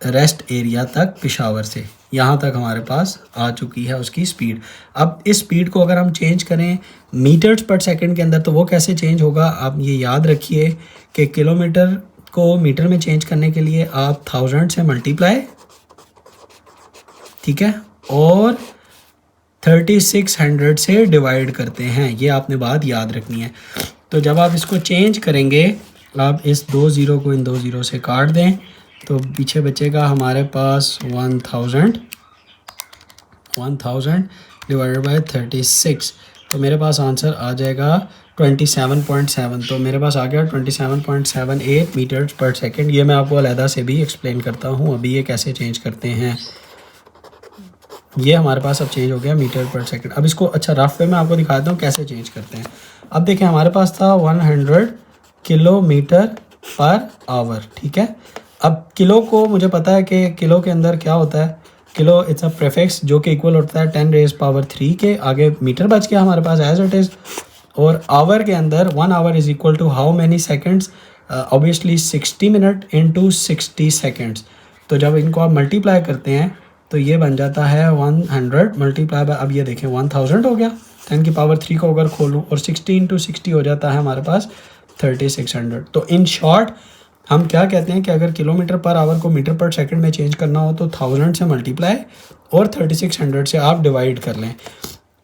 रेस्ट एरिया तक पेशावर से, यहाँ तक हमारे पास आ चुकी है उसकी स्पीड। अब इस स्पीड को अगर हम चेंज करें मीटर्स पर सेकंड के अंदर तो वो कैसे चेंज होगा, आप ये याद रखिए कि किलोमीटर को मीटर में चेंज करने के लिए आप 1000 से मल्टीप्लाई, ठीक है, और 3600 से डिवाइड करते हैं, ये आपने बात याद रखनी है। तो जब आप इसको चेंज करेंगे, आप इस 2 ज़ीरो को इन 2 ज़ीरो से काट दें तो पीछे बचेगा हमारे पास 1000 डिवाइडेड बाय 36, तो मेरे पास आंसर आ जाएगा 27.7। तो मेरे पास आ गया 27.78 मीटर्स पर सेकंड। ये मैं आपको अलहदा से भी एक्सप्लेन करता हूँ अभी ये कैसे चेंज करते हैं। ये हमारे पास अब चेंज हो गया मीटर पर सेकंड। अब इसको अच्छा रफ वे में आपको दिखाता हूँ कैसे चेंज करते हैं। अब देखिए हमारे पास था 100 किलोमीटर पर आवर, ठीक है। अब किलो को मुझे पता है कि किलो के अंदर क्या होता है, किलो इट्स अ प्रीफिक्स जो कि इक्वल होता है 10⁻³ के, आगे मीटर बच गया हमारे पास एज इट इज़, और आवर के अंदर 1 hour is equal to how many seconds, obviously 60 minute into 60 seconds. तो जब इनको आप मल्टीप्लाई करते हैं तो ये बन जाता है 100 मल्टीप्लाई बाय, अब ये देखें 1000 हो गया, 10⁻³ को अगर खोलूँ और 60 इंटू 60 हो जाता है हमारे पास 3600। तो इन शॉर्ट हम क्या कहते हैं कि अगर किलोमीटर पर आवर को मीटर पर सेकंड में चेंज करना हो तो 1000 से मल्टीप्लाई और 3600 से आप डिवाइड कर लें।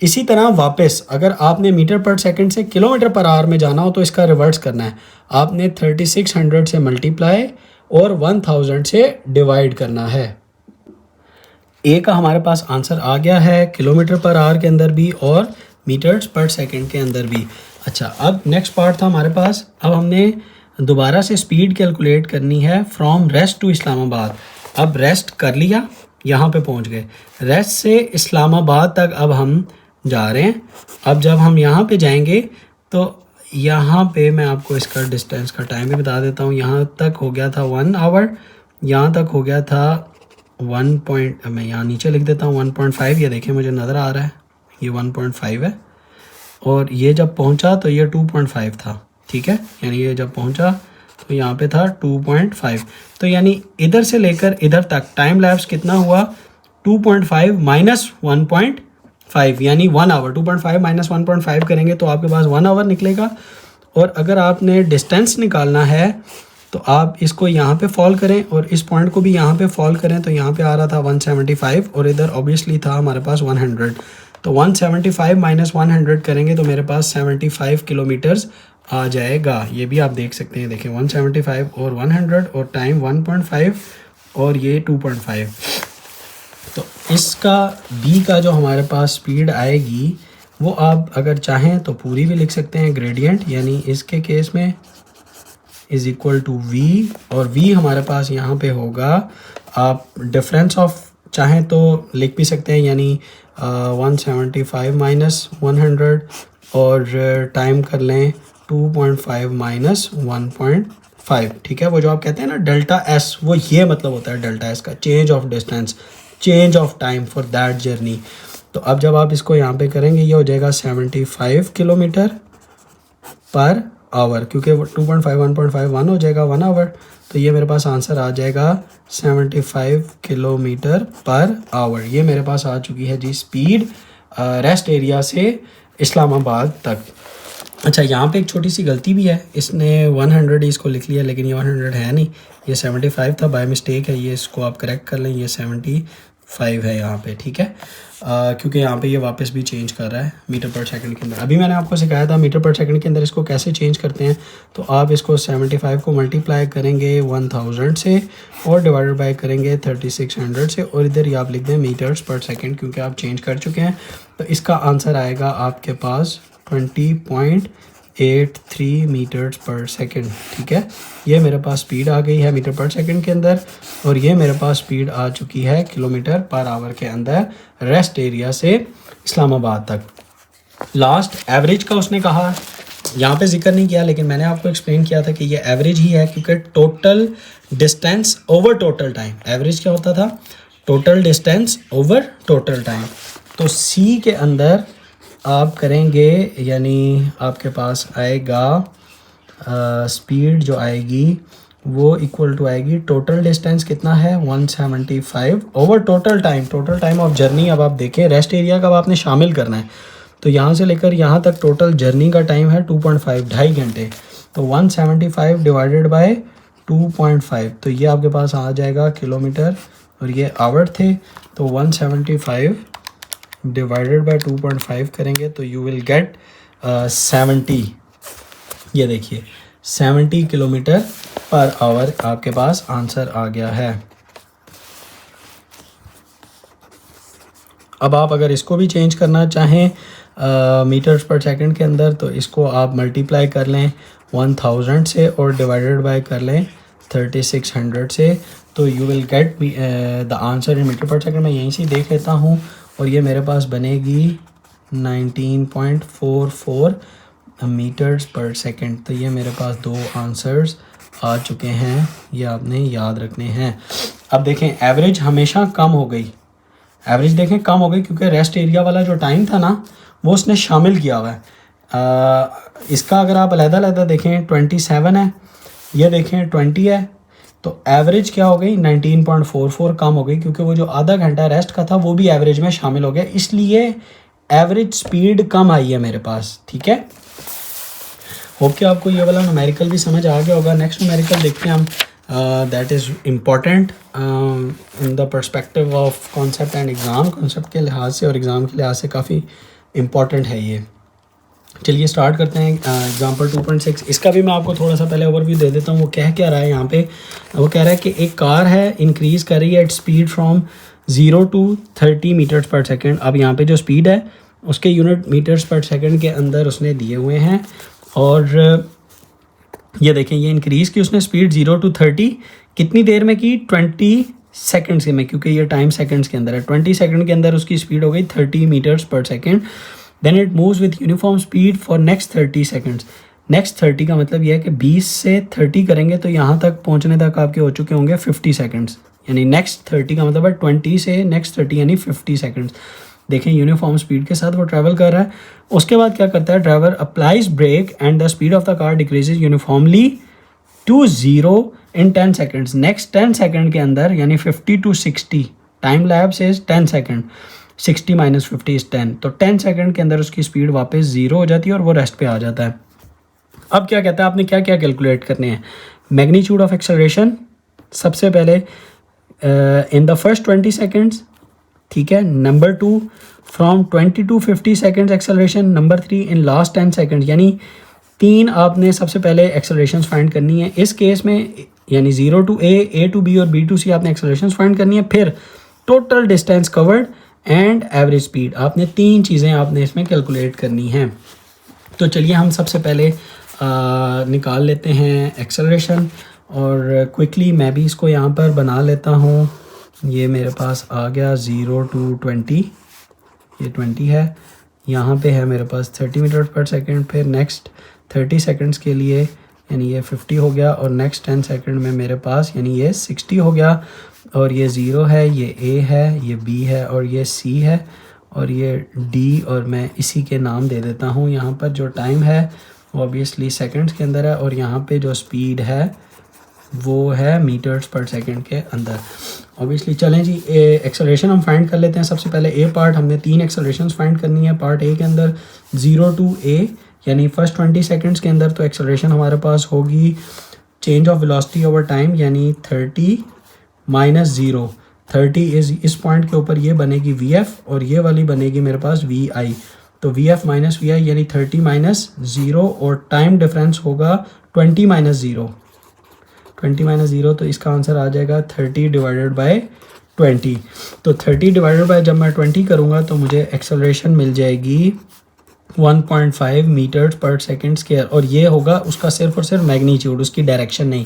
इसी तरह वापस अगर आपने मीटर पर सेकंड से किलोमीटर पर आवर में जाना हो तो इसका रिवर्स करना है, आपने 3600 से मल्टीप्लाई और 1000 से डिवाइड करना है। ए का हमारे पास आंसर आ गया है किलोमीटर पर आवर के अंदर भी और मीटर्स पर सेकंड के अंदर भी। अच्छा, अब नेक्स्ट पार्ट था हमारे पास, अब हमने दोबारा से स्पीड कैलकुलेट करनी है फ्रॉम रेस्ट टू इस्लामाबाद। अब रेस्ट कर लिया, यहाँ पे पहुँच गए, रेस्ट से इस्लामाबाद तक अब हम जा रहे हैं। अब जब हम यहाँ पे जाएंगे तो यहाँ पे मैं आपको इसका डिस्टेंस का टाइम भी बता देता हूँ। यहाँ तक हो गया था 1 आवर, यहाँ तक हो गया था 1 पॉइंट, मैं यहाँ नीचे लिख देता हूँ 1.5, ये देखिए मुझे नज़र आ रहा है ये 1.5 है, और ये जब पहुँचा तो ये 2.5 था, ठीक है, यानी ये जब पहुँचा तो यहाँ पे था 2.5, तो यानी इधर से लेकर इधर तक टाइम लैप्स कितना हुआ 2.5 माइनस 1.5 यानी 1 आवर। 2.5 माइनस 1.5 करेंगे तो आपके पास 1 आवर निकलेगा। और अगर आपने डिस्टेंस निकालना है तो आप इसको यहाँ पे फॉल करें और इस पॉइंट को भी यहाँ पे फॉल करें, तो यहाँ पे आ रहा था 175 और इधर ऑब्वियसली था हमारे पास 100, तो 175 माइनस 100 करेंगे तो मेरे पास 75 किलोमीटर्स आ जाएगा। ये भी आप देख सकते हैं, देखिए 175 और 100 और टाइम 1.5 और ये 2.5। तो इसका बी का जो हमारे पास स्पीड आएगी वो आप अगर चाहें तो पूरी भी लिख सकते हैं, ग्रेडियंट, यानी इसके केस में इज़ इक्वल टू वी, और वी हमारे पास यहाँ पे होगा, आप डिफरेंस ऑफ चाहें तो लिख भी सकते हैं, यानी 175 माइनस 100 और टाइम कर लें 2.5 माइनस 1.5, ठीक है। वो जो आप कहते हैं ना डेल्टा एस, वो ये मतलब होता है डेल्टा एस का, change of distance, change of time for that journey. तो अब जब आप इसको यहाँ पे करेंगे ये हो जाएगा 75 किलोमीटर पर आवर, क्योंकि 2.5 1.5 1 हो जाएगा 1 आवर, तो ये मेरे पास आंसर आ जाएगा 75 किलोमीटर पर आवर। ये मेरे पास आ चुकी है जी स्पीड रेस्ट एरिया से इस्लामाबाद तक। अच्छा, यहाँ पे एक छोटी सी गलती भी है, इसने 100 ही इसको लिख लिया, लेकिन ये 100 है नहीं, ये 75 था, बाय मिस्टेक है, ये इसको आप करेक्ट कर लें, ये 75 है यहाँ पे, ठीक है, क्योंकि यहाँ पे ये वापस भी चेंज कर रहा है मीटर पर सेकंड के अंदर। अभी मैंने आपको सिखाया था मीटर पर सेकंड के अंदर इसको कैसे चेंज करते हैं, तो आप इसको 75 को मल्टीप्लाई करेंगे 1000 से और डिवाइडेड बाय करेंगे 3600 से, और इधर ही आप लिख दें मीटर्स पर सेकंड, क्योंकि आप चेंज कर चुके हैं। तो इसका आंसर आएगा आपके पास 20.83 मीटर्स पर सेकंड, ठीक है। ये मेरे पास स्पीड आ गई है मीटर पर सेकंड के अंदर, और ये मेरे पास स्पीड आ चुकी है किलोमीटर पर आवर के अंदर रेस्ट एरिया से इस्लामाबाद तक। लास्ट एवरेज का उसने कहा, यहाँ पे जिक्र नहीं किया, लेकिन मैंने आपको एक्सप्लेन किया था कि ये एवरेज ही है, क्योंकि total distance over total time, average क्या होता था, total distance over total time. तो सी के अंदर आप करेंगे, यानी आपके पास आएगा स्पीड जो आएगी वो इक्वल टू आएगी टोटल डिस्टेंस कितना है 175 over total time, total time of journey. अब आप देखें रेस्ट एरिया का आपने शामिल करना है, तो यहाँ से लेकर यहाँ तक टोटल जर्नी का टाइम है 2.5, 2.5 घंटे, तो 175 डिवाइडेड बाय 2.5, तो ये आपके पास आ जाएगा किलोमीटर, और ये आवर थे, तो 175 डिवाइडेड बाय 2.5 करेंगे तो यू विल गेट 70, ये देखिए 70 किलोमीटर पर आवर आपके पास आंसर आ गया है। अब आप अगर इसको भी चेंज करना चाहें मीटर्स पर सेकंड के अंदर, तो इसको आप मल्टीप्लाई कर लें 1000 से और डिवाइडेड बाय कर लें 3600 से, तो you will get the answer in metre per second. मैं यहीं से देख लेता हूँ, और ये मेरे पास बनेगी 19.44 मीटर्स पर सेकंड। तो ये मेरे पास दो आंसर्स आ चुके हैं, ये आपने याद रखने हैं। अब देखें एवरेज हमेशा कम हो गई, एवरेज देखें कम हो गई, क्योंकि रेस्ट एरिया वाला जो टाइम था ना वो उसने शामिल किया हुआ है। इसका अगर आप अलग-अलग देखें 27 है, ये देखें 20 है, तो एवरेज क्या हो गई 19.44 कम हो गई, क्योंकि वो जो आधा घंटा रेस्ट का था वो भी एवरेज में शामिल हो गया, इसलिए एवरेज स्पीड कम आई है मेरे पास, ठीक है। होप कि आपको ये वाला न्यूमेरिकल भी समझ आ गया होगा। नेक्स्ट न्यूमेरिकल देखते हैं हम, that is important in the perspective of concept and exam, concept के लिहाज से और एग्ज़ाम के लिहाज से काफ़ी इम्पॉर्टेंट है ये। चलिए स्टार्ट करते हैं एग्जांपल 2.6। इसका भी मैं आपको थोड़ा सा पहले ओवरव्यू दे देता हूँ। वो कह क्या रहा है यहाँ पे, वो कह रहा है कि एक कार है, इंक्रीज कर रही है at speed from 0 to 30 metres per second. अब यहाँ पे जो स्पीड है उसके यूनिट मीटर्स पर सेकेंड के अंदर उसने दिए हुए हैं। और ये देखें, ये इंक्रीज़ की उसने स्पीड 0 to 30 कितनी देर में की, 20 सेकेंड्स में, क्योंकि ये टाइम सेकेंड्स के अंदर है। 20 सेकेंड के अंदर उसकी स्पीड हो गई 30 metres per second. Then it moves with uniform speed for next 30 seconds. Next 30 का मतलब यह है कि 20 से 30 करेंगे तो यहाँ तक पहुँचने तक आपके हो चुके होंगे 50 सेकेंड्स। यानी नेक्स्ट 30 का मतलब है 20 से नेक्स्ट 30 यानी 50 सेकेंड्स। देखें यूनिफॉर्म स्पीड के साथ वो ट्रैवल कर रहा है। उसके बाद क्या करता है, driver applies brake and the speed of the car decreases uniformly to 0 in 10 seconds. Next 10 second के अंदर यानी 50 to 60, time lapse is 10 second, 60 - 50 is 10, तो 10 सेकेंड के अंदर उसकी स्पीड वापस 0 हो जाती है और वो रेस्ट पे आ जाता है। अब क्या कहता है, आपने क्या क्या कैलकुलेट करने हैं। मैग्नीट्यूड ऑफ एक्सेलरेशन सबसे पहले इन द फर्स्ट 20 सेकेंड्स, ठीक है। Number 2 from 20 to 50 seconds acceleration. Number 3 in last 10 second. यानी 3 आपने सबसे पहले एक्सेलरेशन फाइंड करनी है इस केस में, यानी 0 to A to B और B to C आपने एक्सेलरेशन फाइंड करनी है। फिर total distance covered and average speed, आपने 3 चीज़ें आपने इसमें कैलकुलेट करनी हैं। तो चलिए हम सबसे पहले निकाल लेते हैं एक्सेलरेशन, और क्विकली मैं भी इसको यहाँ पर बना लेता हूँ। ये मेरे पास आ गया 0 to 20, ये 20 है। यहाँ पे है मेरे पास 30 मीटर पर सेकेंड। फिर नेक्स्ट 30 सेकेंड्स के लिए यानी ये 50 हो गया, और नेक्स्ट 10 सेकेंड में मेरे पास यानी ये 60 हो गया। और ये 0 है, ये A है, ये B है और ये C है और ये D, और मैं इसी के नाम दे देता हूँ। यहाँ पर जो टाइम है वो ऑब्वियसली सेकेंड्स के अंदर है, और यहाँ पे जो स्पीड है वो है मीटर्स पर सेकेंड के अंदर ऑब्वियसली। चलें जी, एक्सेलरेशन हम फाइंड कर लेते हैं। सबसे पहले ए पार्ट, हमने 3 एक्सेलरेशन फाइंड करनी है। पार्ट ए के अंदर 0 to A यानी फर्स्ट 20 सेकेंड्स के अंदर तो एक्सेलरेशन हमारे पास होगी change of velocity over time, यानी 30 - 0। 30 इज इस पॉइंट के ऊपर ये बनेगी VF और ये वाली बनेगी मेरे पास VI। तो VF - VI यानी 30 - 0, और टाइम डिफरेंस होगा 20 - 0। 20 - 0, तो इसका आंसर आ जाएगा 30 डिवाइडेड बाय 20। तो 30 डिवाइडेड बाय जब मैं 20 करूँगा तो मुझे एक्सेलरेशन मिल जाएगी 1.5 मीटर्स पर सेकेंड स्क्वायर, और ये होगा उसका सिर्फ और सिर्फ मैग्नीट्यूड, उसकी डायरेक्शन नहीं।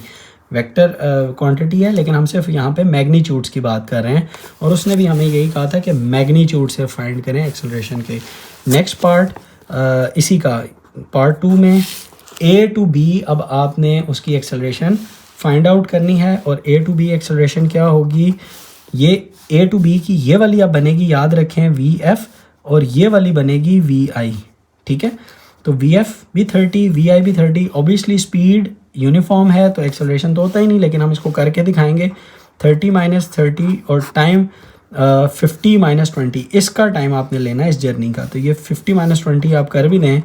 वेक्टर क्वांटिटी है लेकिन हम सिर्फ यहाँ पे मैग्नीट्यूड्स की बात कर रहे हैं, और उसने भी हमें यही कहा था कि मैग्नीट्यूड से फाइंड करें एक्सेलरेशन के। नेक्स्ट पार्ट इसी का पार्ट 2 में A to B, अब आपने उसकी एक्सेलरेशन फाइंड आउट करनी है। और A to B एक्सेलरेशन क्या होगी, ये A to B की ये वाली अब बनेगी, याद रखें VF, और ये वाली बनेगी VI, ठीक है। तो VF भी 30, VI भी 30। ऑब्वियसली स्पीड यूनिफॉर्म है तो एक्सेलरेशन तो होता ही नहीं, लेकिन हम इसको करके दिखाएंगे। 30 - 30 और टाइम 50 - 20, इसका टाइम आपने लेना है इस जर्नी का। तो ये 50 - 20 आप कर भी दें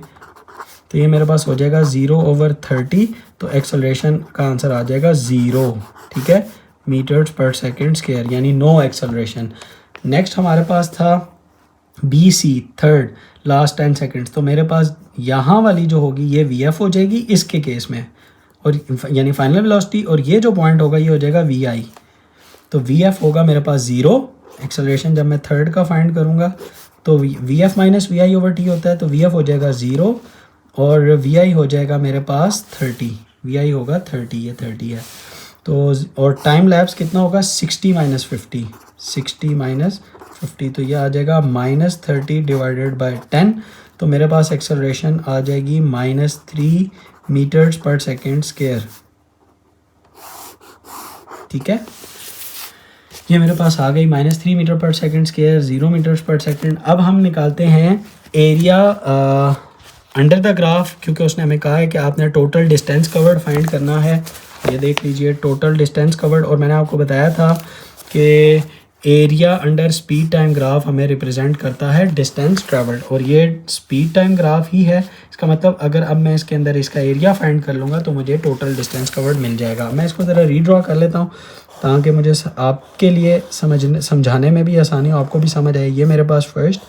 तो ये मेरे पास हो जाएगा 0/30, तो एक्सेलरेशन का आंसर आ जाएगा 0, ठीक है, मीटर्स पर सेकेंड स्क्वायर, यानी नो एक्सेलरेशन। नेक्स्ट हमारे पास था BC, थर्ड लास्ट 10 सेकेंड्स। तो मेरे पास यहाँ वाली जो होगी ये VF हो जाएगी इसके केस में, और यानी फाइनल वेलोसिटी, और ये जो पॉइंट होगा ये हो जाएगा VI। तो VF होगा मेरे पास 0, एक्सेलरेशन जब मैं थर्ड का फाइंड करूँगा तो VF - VI/T होता है, तो VF हो जाएगा 0 और VI हो जाएगा मेरे पास 30। VI होगा 30, ये 30 है। तो और टाइम लैप्स कितना होगा, 60 - 50, 60 - 50, तो ये आ जाएगा -30 डिवाइडेड बाय 10। तो मेरे पास एक्सेलरेशन आ जाएगी -3 मीटर्स पर सेकेंड स्क्वायर, ठीक है। ये मेरे पास आ गई -3 मीटर पर second square, 0 metres per second. अब हम निकालते हैं एरिया अंडर द ग्राफ, क्योंकि उसने हमें कहा है कि आपने टोटल डिस्टेंस कवर्ड फाइंड करना है। ये देख लीजिए टोटल डिस्टेंस कवर्ड, और मैंने आपको बताया था कि area under speed time graph हमें रिप्रेजेंट करता है डिस्टेंस ट्रैवल्ड, और ये स्पीड टाइम ग्राफ ही है। इसका मतलब अगर अब मैं इसके अंदर इसका एरिया फाइंड कर लूँगा तो मुझे टोटल डिस्टेंस कवर्ड मिल जाएगा। मैं इसको ज़रा रीड्रॉ कर लेता हूँ ताकि मुझे आपके लिए समझाने में भी आसानी हो, आपको भी समझ आए। ये मेरे पास फर्स्ट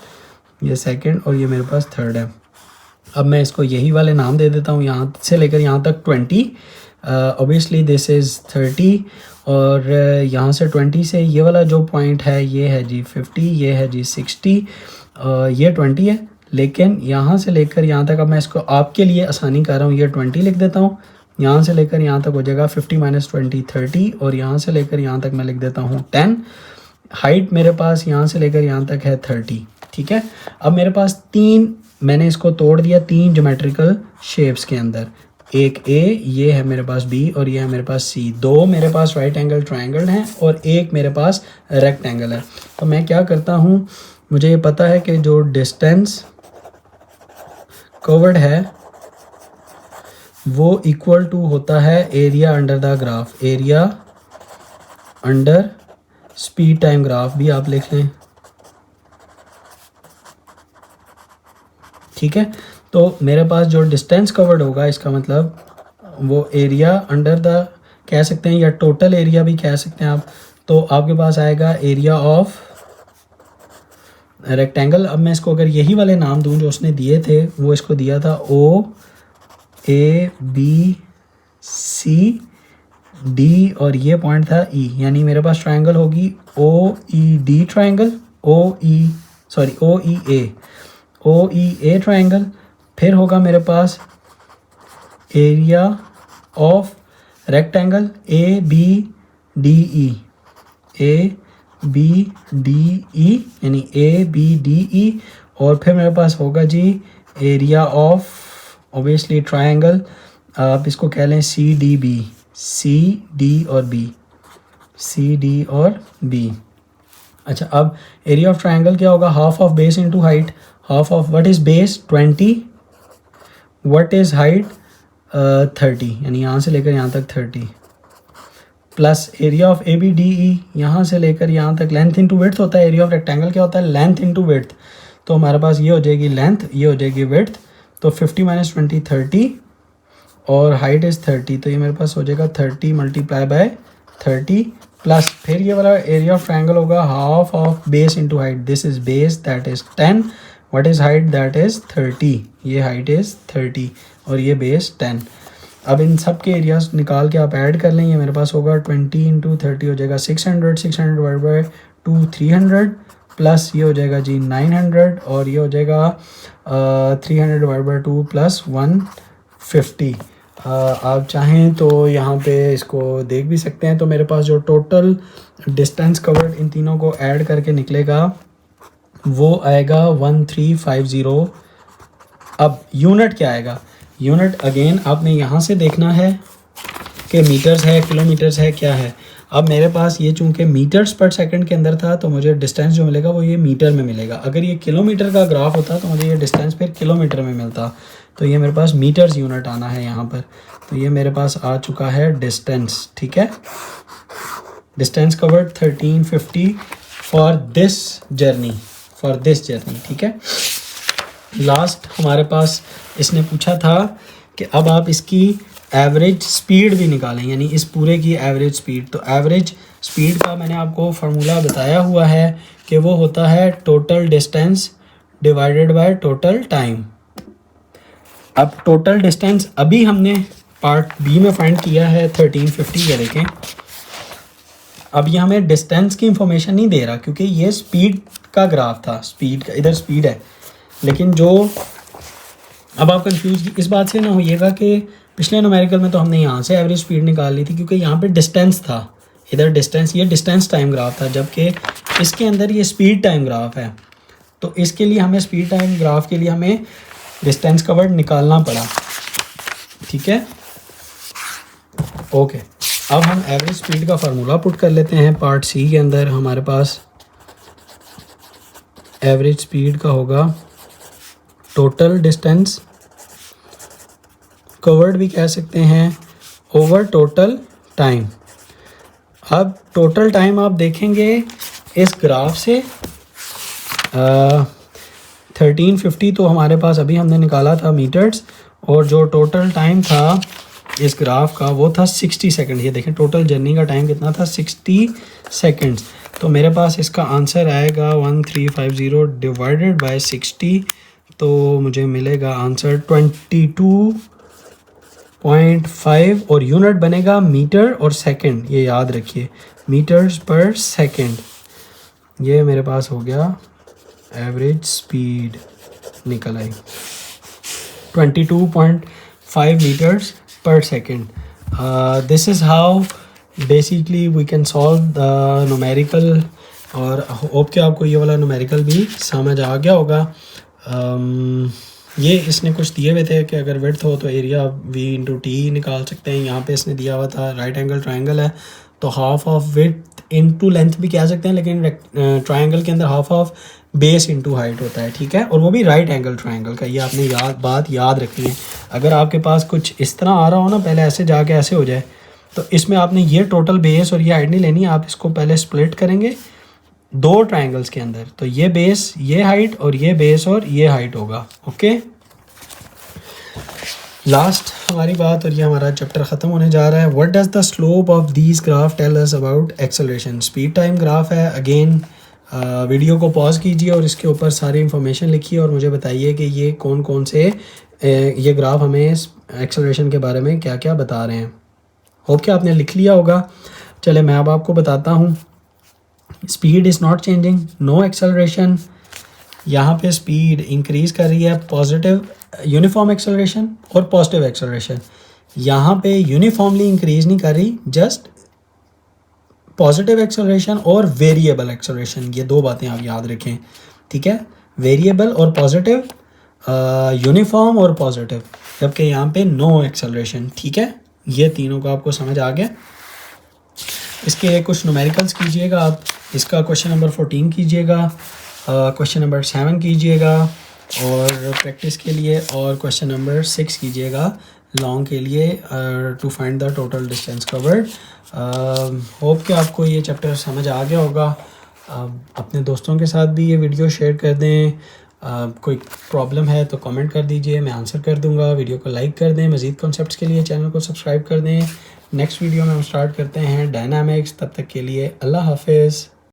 ये सेकंड और ये मेरे पास थर्ड है। अब मैं इसको यही वाले नाम दे देता हूँ, यहाँ से लेकर यहाँ तक 20, ऑब्वियसली दिस इज़ 30, और यहाँ से 20 से ये वाला जो पॉइंट है ये है जी 50, ये है जी 60, ये 20 है। लेकिन यहाँ से लेकर यहाँ तक, अब मैं इसको आपके लिए आसानी कर रहा हूँ, ये 20 लिख देता हूँ, यहाँ से लेकर यहाँ तक हो जाएगा 50 - 20 30, और यहाँ से लेकर यहाँ तक मैं लिख देता हूँ 10। हाइट मेरे पास यहाँ से लेकर यहाँ तक है 30, ठीक है। अब मेरे पास तीन, मैंने इसको तोड़ दिया 3 ज्योमेट्रिकल शेप्स के अंदर, एक ए, ये है मेरे पास बी, और ये है मेरे पास सी। 2 मेरे पास राइट एंगल ट्रायंगल हैं और एक मेरे पास रेक्टेंगल है। तो मैं क्या करता हूँ, मुझे ये पता है कि जो डिस्टेंस कवर्ड है वो इक्वल टू होता है area under the graph, area under speed time graph भी आप लिख लें, ठीक है। तो मेरे पास जो डिस्टेंस कवर्ड होगा, इसका मतलब वो एरिया अंडर द कह सकते हैं या टोटल एरिया भी कह सकते हैं आप। तो आपके पास आएगा एरिया ऑफ रेक्टेंगल। अब मैं इसको अगर यही वाले नाम दूं जो उसने दिए थे, वो इसको दिया था ओ ए बी सी डी और ये पॉइंट था ई, यानी मेरे पास ट्रायंगल होगी O E D triangle, O E A triangle. फिर होगा मेरे पास area of rectangle A B D E, A B D E यानी ए बी डी ई, और फिर मेरे पास होगा G area of obviously triangle, आप इसको कह लें C D B, C D और बी, सी डी और बी। अच्छा, अब एरिया ऑफ ट्रायंगल क्या होगा, half of base into height, half of what is base 20, what is height 30, यानी यहाँ से लेकर यहाँ तक 30, plus area of A B D E, यहाँ से लेकर यहाँ तक लेंथ इनटू विड्थ होता है। एरिया ऑफ रेक्टेंगल क्या होता है, लेंथ इनटू विड्थ। तो हमारे पास ये हो जाएगी लेंथ, ये हो जाएगी विड्थ। तो 50 - 20 30 और हाइट इज़ 30, तो ये मेरे पास हो जाएगा 30 × 30 प्लस फिर ये वाला एरिया ऑफ ट्रायंगल होगा half of base into height, this is base that is 10, what is height that is 30, ये हाइट इज 30 और ये बेस 10। अब इन सब के एरियाज निकाल के आप ऐड कर लें, ये मेरे पास होगा 20 × 30 हो जाएगा 600, 600 / 2 300 प्लस ये हो जाएगा जी 900 और ये हो जाएगा 300 / 2 प्लस 150। आप चाहें तो यहाँ पे इसको देख भी सकते हैं। तो मेरे पास जो टोटल डिस्टेंस कवर्ड इन तीनों को ऐड करके निकलेगा वो आएगा 1350। अब यूनिट क्या आएगा, यूनिट अगेन आपने यहाँ से देखना है कि मीटर्स है, किलोमीटर्स है, क्या है। अब मेरे पास ये चूँकि मीटर्स पर सेकंड के अंदर था तो मुझे डिस्टेंस जो मिलेगा वो ये मीटर में मिलेगा। अगर ये किलोमीटर का ग्राफ होता तो मुझे ये डिस्टेंस फिर किलोमीटर में मिलता। तो ये मेरे पास मीटर्स यूनिट आना है यहाँ पर। तो ये मेरे पास आ चुका है डिस्टेंस, ठीक है। Distance covered 1350 for this journey, ठीक है। लास्ट हमारे पास इसने पूछा था कि अब आप इसकी एवरेज स्पीड भी निकालें, यानी इस पूरे की एवरेज स्पीड। तो एवरेज स्पीड का मैंने आपको फार्मूला बताया हुआ है कि वो होता है total distance divided by total time. अब टोटल डिस्टेंस अभी हमने पार्ट बी में फाइंड किया है 1350, ये देखें। अब ये हमें डिस्टेंस की इंफॉर्मेशन नहीं दे रहा क्योंकि ये स्पीड का ग्राफ था, स्पीड का, इधर स्पीड है। लेकिन जो अब आप कंफ्यूज इस बात से ना होइएगा कि पिछले न्यूमेरिकल में तो हमने यहाँ से एवरेज स्पीड निकाल ली थी क्योंकि यहाँ पे डिस्टेंस था, इधर डिस्टेंस, ये डिस्टेंस टाइम ग्राफ था, जबकि इसके अंदर ये स्पीड टाइम ग्राफ है। तो इसके लिए हमें स्पीड टाइम ग्राफ के लिए हमें डिस्टेंस कवर्ड निकालना पड़ा, ठीक है। ओके, अब हम एवरेज स्पीड का फार्मूला पुट कर लेते हैं। पार्ट सी के अंदर हमारे पास एवरेज स्पीड का होगा टोटल डिस्टेंस कवर्ड भी कह सकते हैं ओवर टोटल टाइम। अब टोटल टाइम आप देखेंगे इस ग्राफ से 1350 तो हमारे पास अभी हमने निकाला था मीटर्स, और जो टोटल टाइम था इस ग्राफ का वो था 60 सेकंड। ये देखें टोटल जर्नी का टाइम कितना था, 60 सेकंड्स। तो मेरे पास इसका आंसर आएगा 1350 डिवाइडेड बाय 60, तो मुझे मिलेगा आंसर 22.5 और यूनिट बनेगा मीटर और सेकंड, ये याद रखिए, मीटर्स पर सेकंड। ये मेरे पास हो गया एवरेज स्पीड निकल आई 22.5 metres per second. This is how basically we can solve the numerical, और होप कि आपको ये वाला न्यूमेरिकल भी समझ आ गया होगा। ये इसने कुछ दिए हुए थे कि अगर विड्थ हो तो एरिया V/T निकाल सकते हैं। यहाँ पे इसने दिया हुआ था राइट एंगल ट्रायंगल है तो half of width into length भी कह सकते हैं, लेकिन ट्रायंगल के अंदर half of base into height होता है, ठीक है, और वो भी राइट एंगल ट्रायंगल का। ये आपने बात याद रखनी है। अगर आपके पास कुछ इस तरह आ रहा हो ना, पहले ऐसे जाके ऐसे हो जाए, तो इसमें आपने ये टोटल बेस और ये हाइट नहीं लेनी, आप इसको पहले स्प्लिट करेंगे दो ट्रायंगल्स के अंदर, तो ये बेस ये हाइट और ये बेस और ये हाइट होगा। ओके, लास्ट हमारी बात, और ये हमारा चैप्टर ख़त्म होने जा रहा है। What does the slope of these graph tell us about acceleration. Speed time graph है। अगेन वीडियो को पॉज कीजिए और इसके ऊपर सारी इन्फॉर्मेशन लिखिए और मुझे बताइए कि ये कौन कौन से ये ग्राफ हमें एक्सेलरेशन के बारे में क्या क्या बता रहे हैं। होप कि आपने लिख लिया होगा। चले मैं अब आपको बताता हूँ। Speed is not changing, no acceleration. यहाँ पे स्पीड इंक्रीज़ कर रही है, पॉजिटिव यूनिफॉर्म एक्सेलरेशन और पॉजिटिव एक्सेलरेशन। यहाँ पे यूनिफॉर्मली इंक्रीज़ नहीं कर रही, जस्ट पॉजिटिव एक्सेलरेशन और वेरिएबल एक्सेलरेशन, ये दो बातें आप याद रखें, ठीक है। वेरिएबल और पॉजिटिव, यूनिफॉर्म और पॉजिटिव, जबकि यहाँ पे नो एक्सेलरेशन, ठीक है। ये तीनों को आपको समझ आ गया। इसके कुछ न्यूमेरिकल्स कीजिएगा आप। इसका क्वेश्चन नंबर 14 कीजिएगा, क्वेश्चन नंबर 7 कीजिएगा और प्रैक्टिस के लिए, और क्वेश्चन नंबर 6 कीजिएगा लॉन्ग के लिए, to find the total distance covered. Hope कि आपको ये चैप्टर समझ आ गया होगा। अपने दोस्तों के साथ भी ये वीडियो शेयर कर दें। कोई प्रॉब्लम है तो कमेंट कर दीजिए, मैं आंसर कर दूंगा। वीडियो को लाइक कर दें। मज़ीद कॉन्सेप्ट्स के लिए चैनल को सब्सक्राइब कर दें। नेक्स्ट वीडियो में हम स्टार्ट करते हैं डायनामिक्स। तब तक के लिए अल्लाह हाफिज़।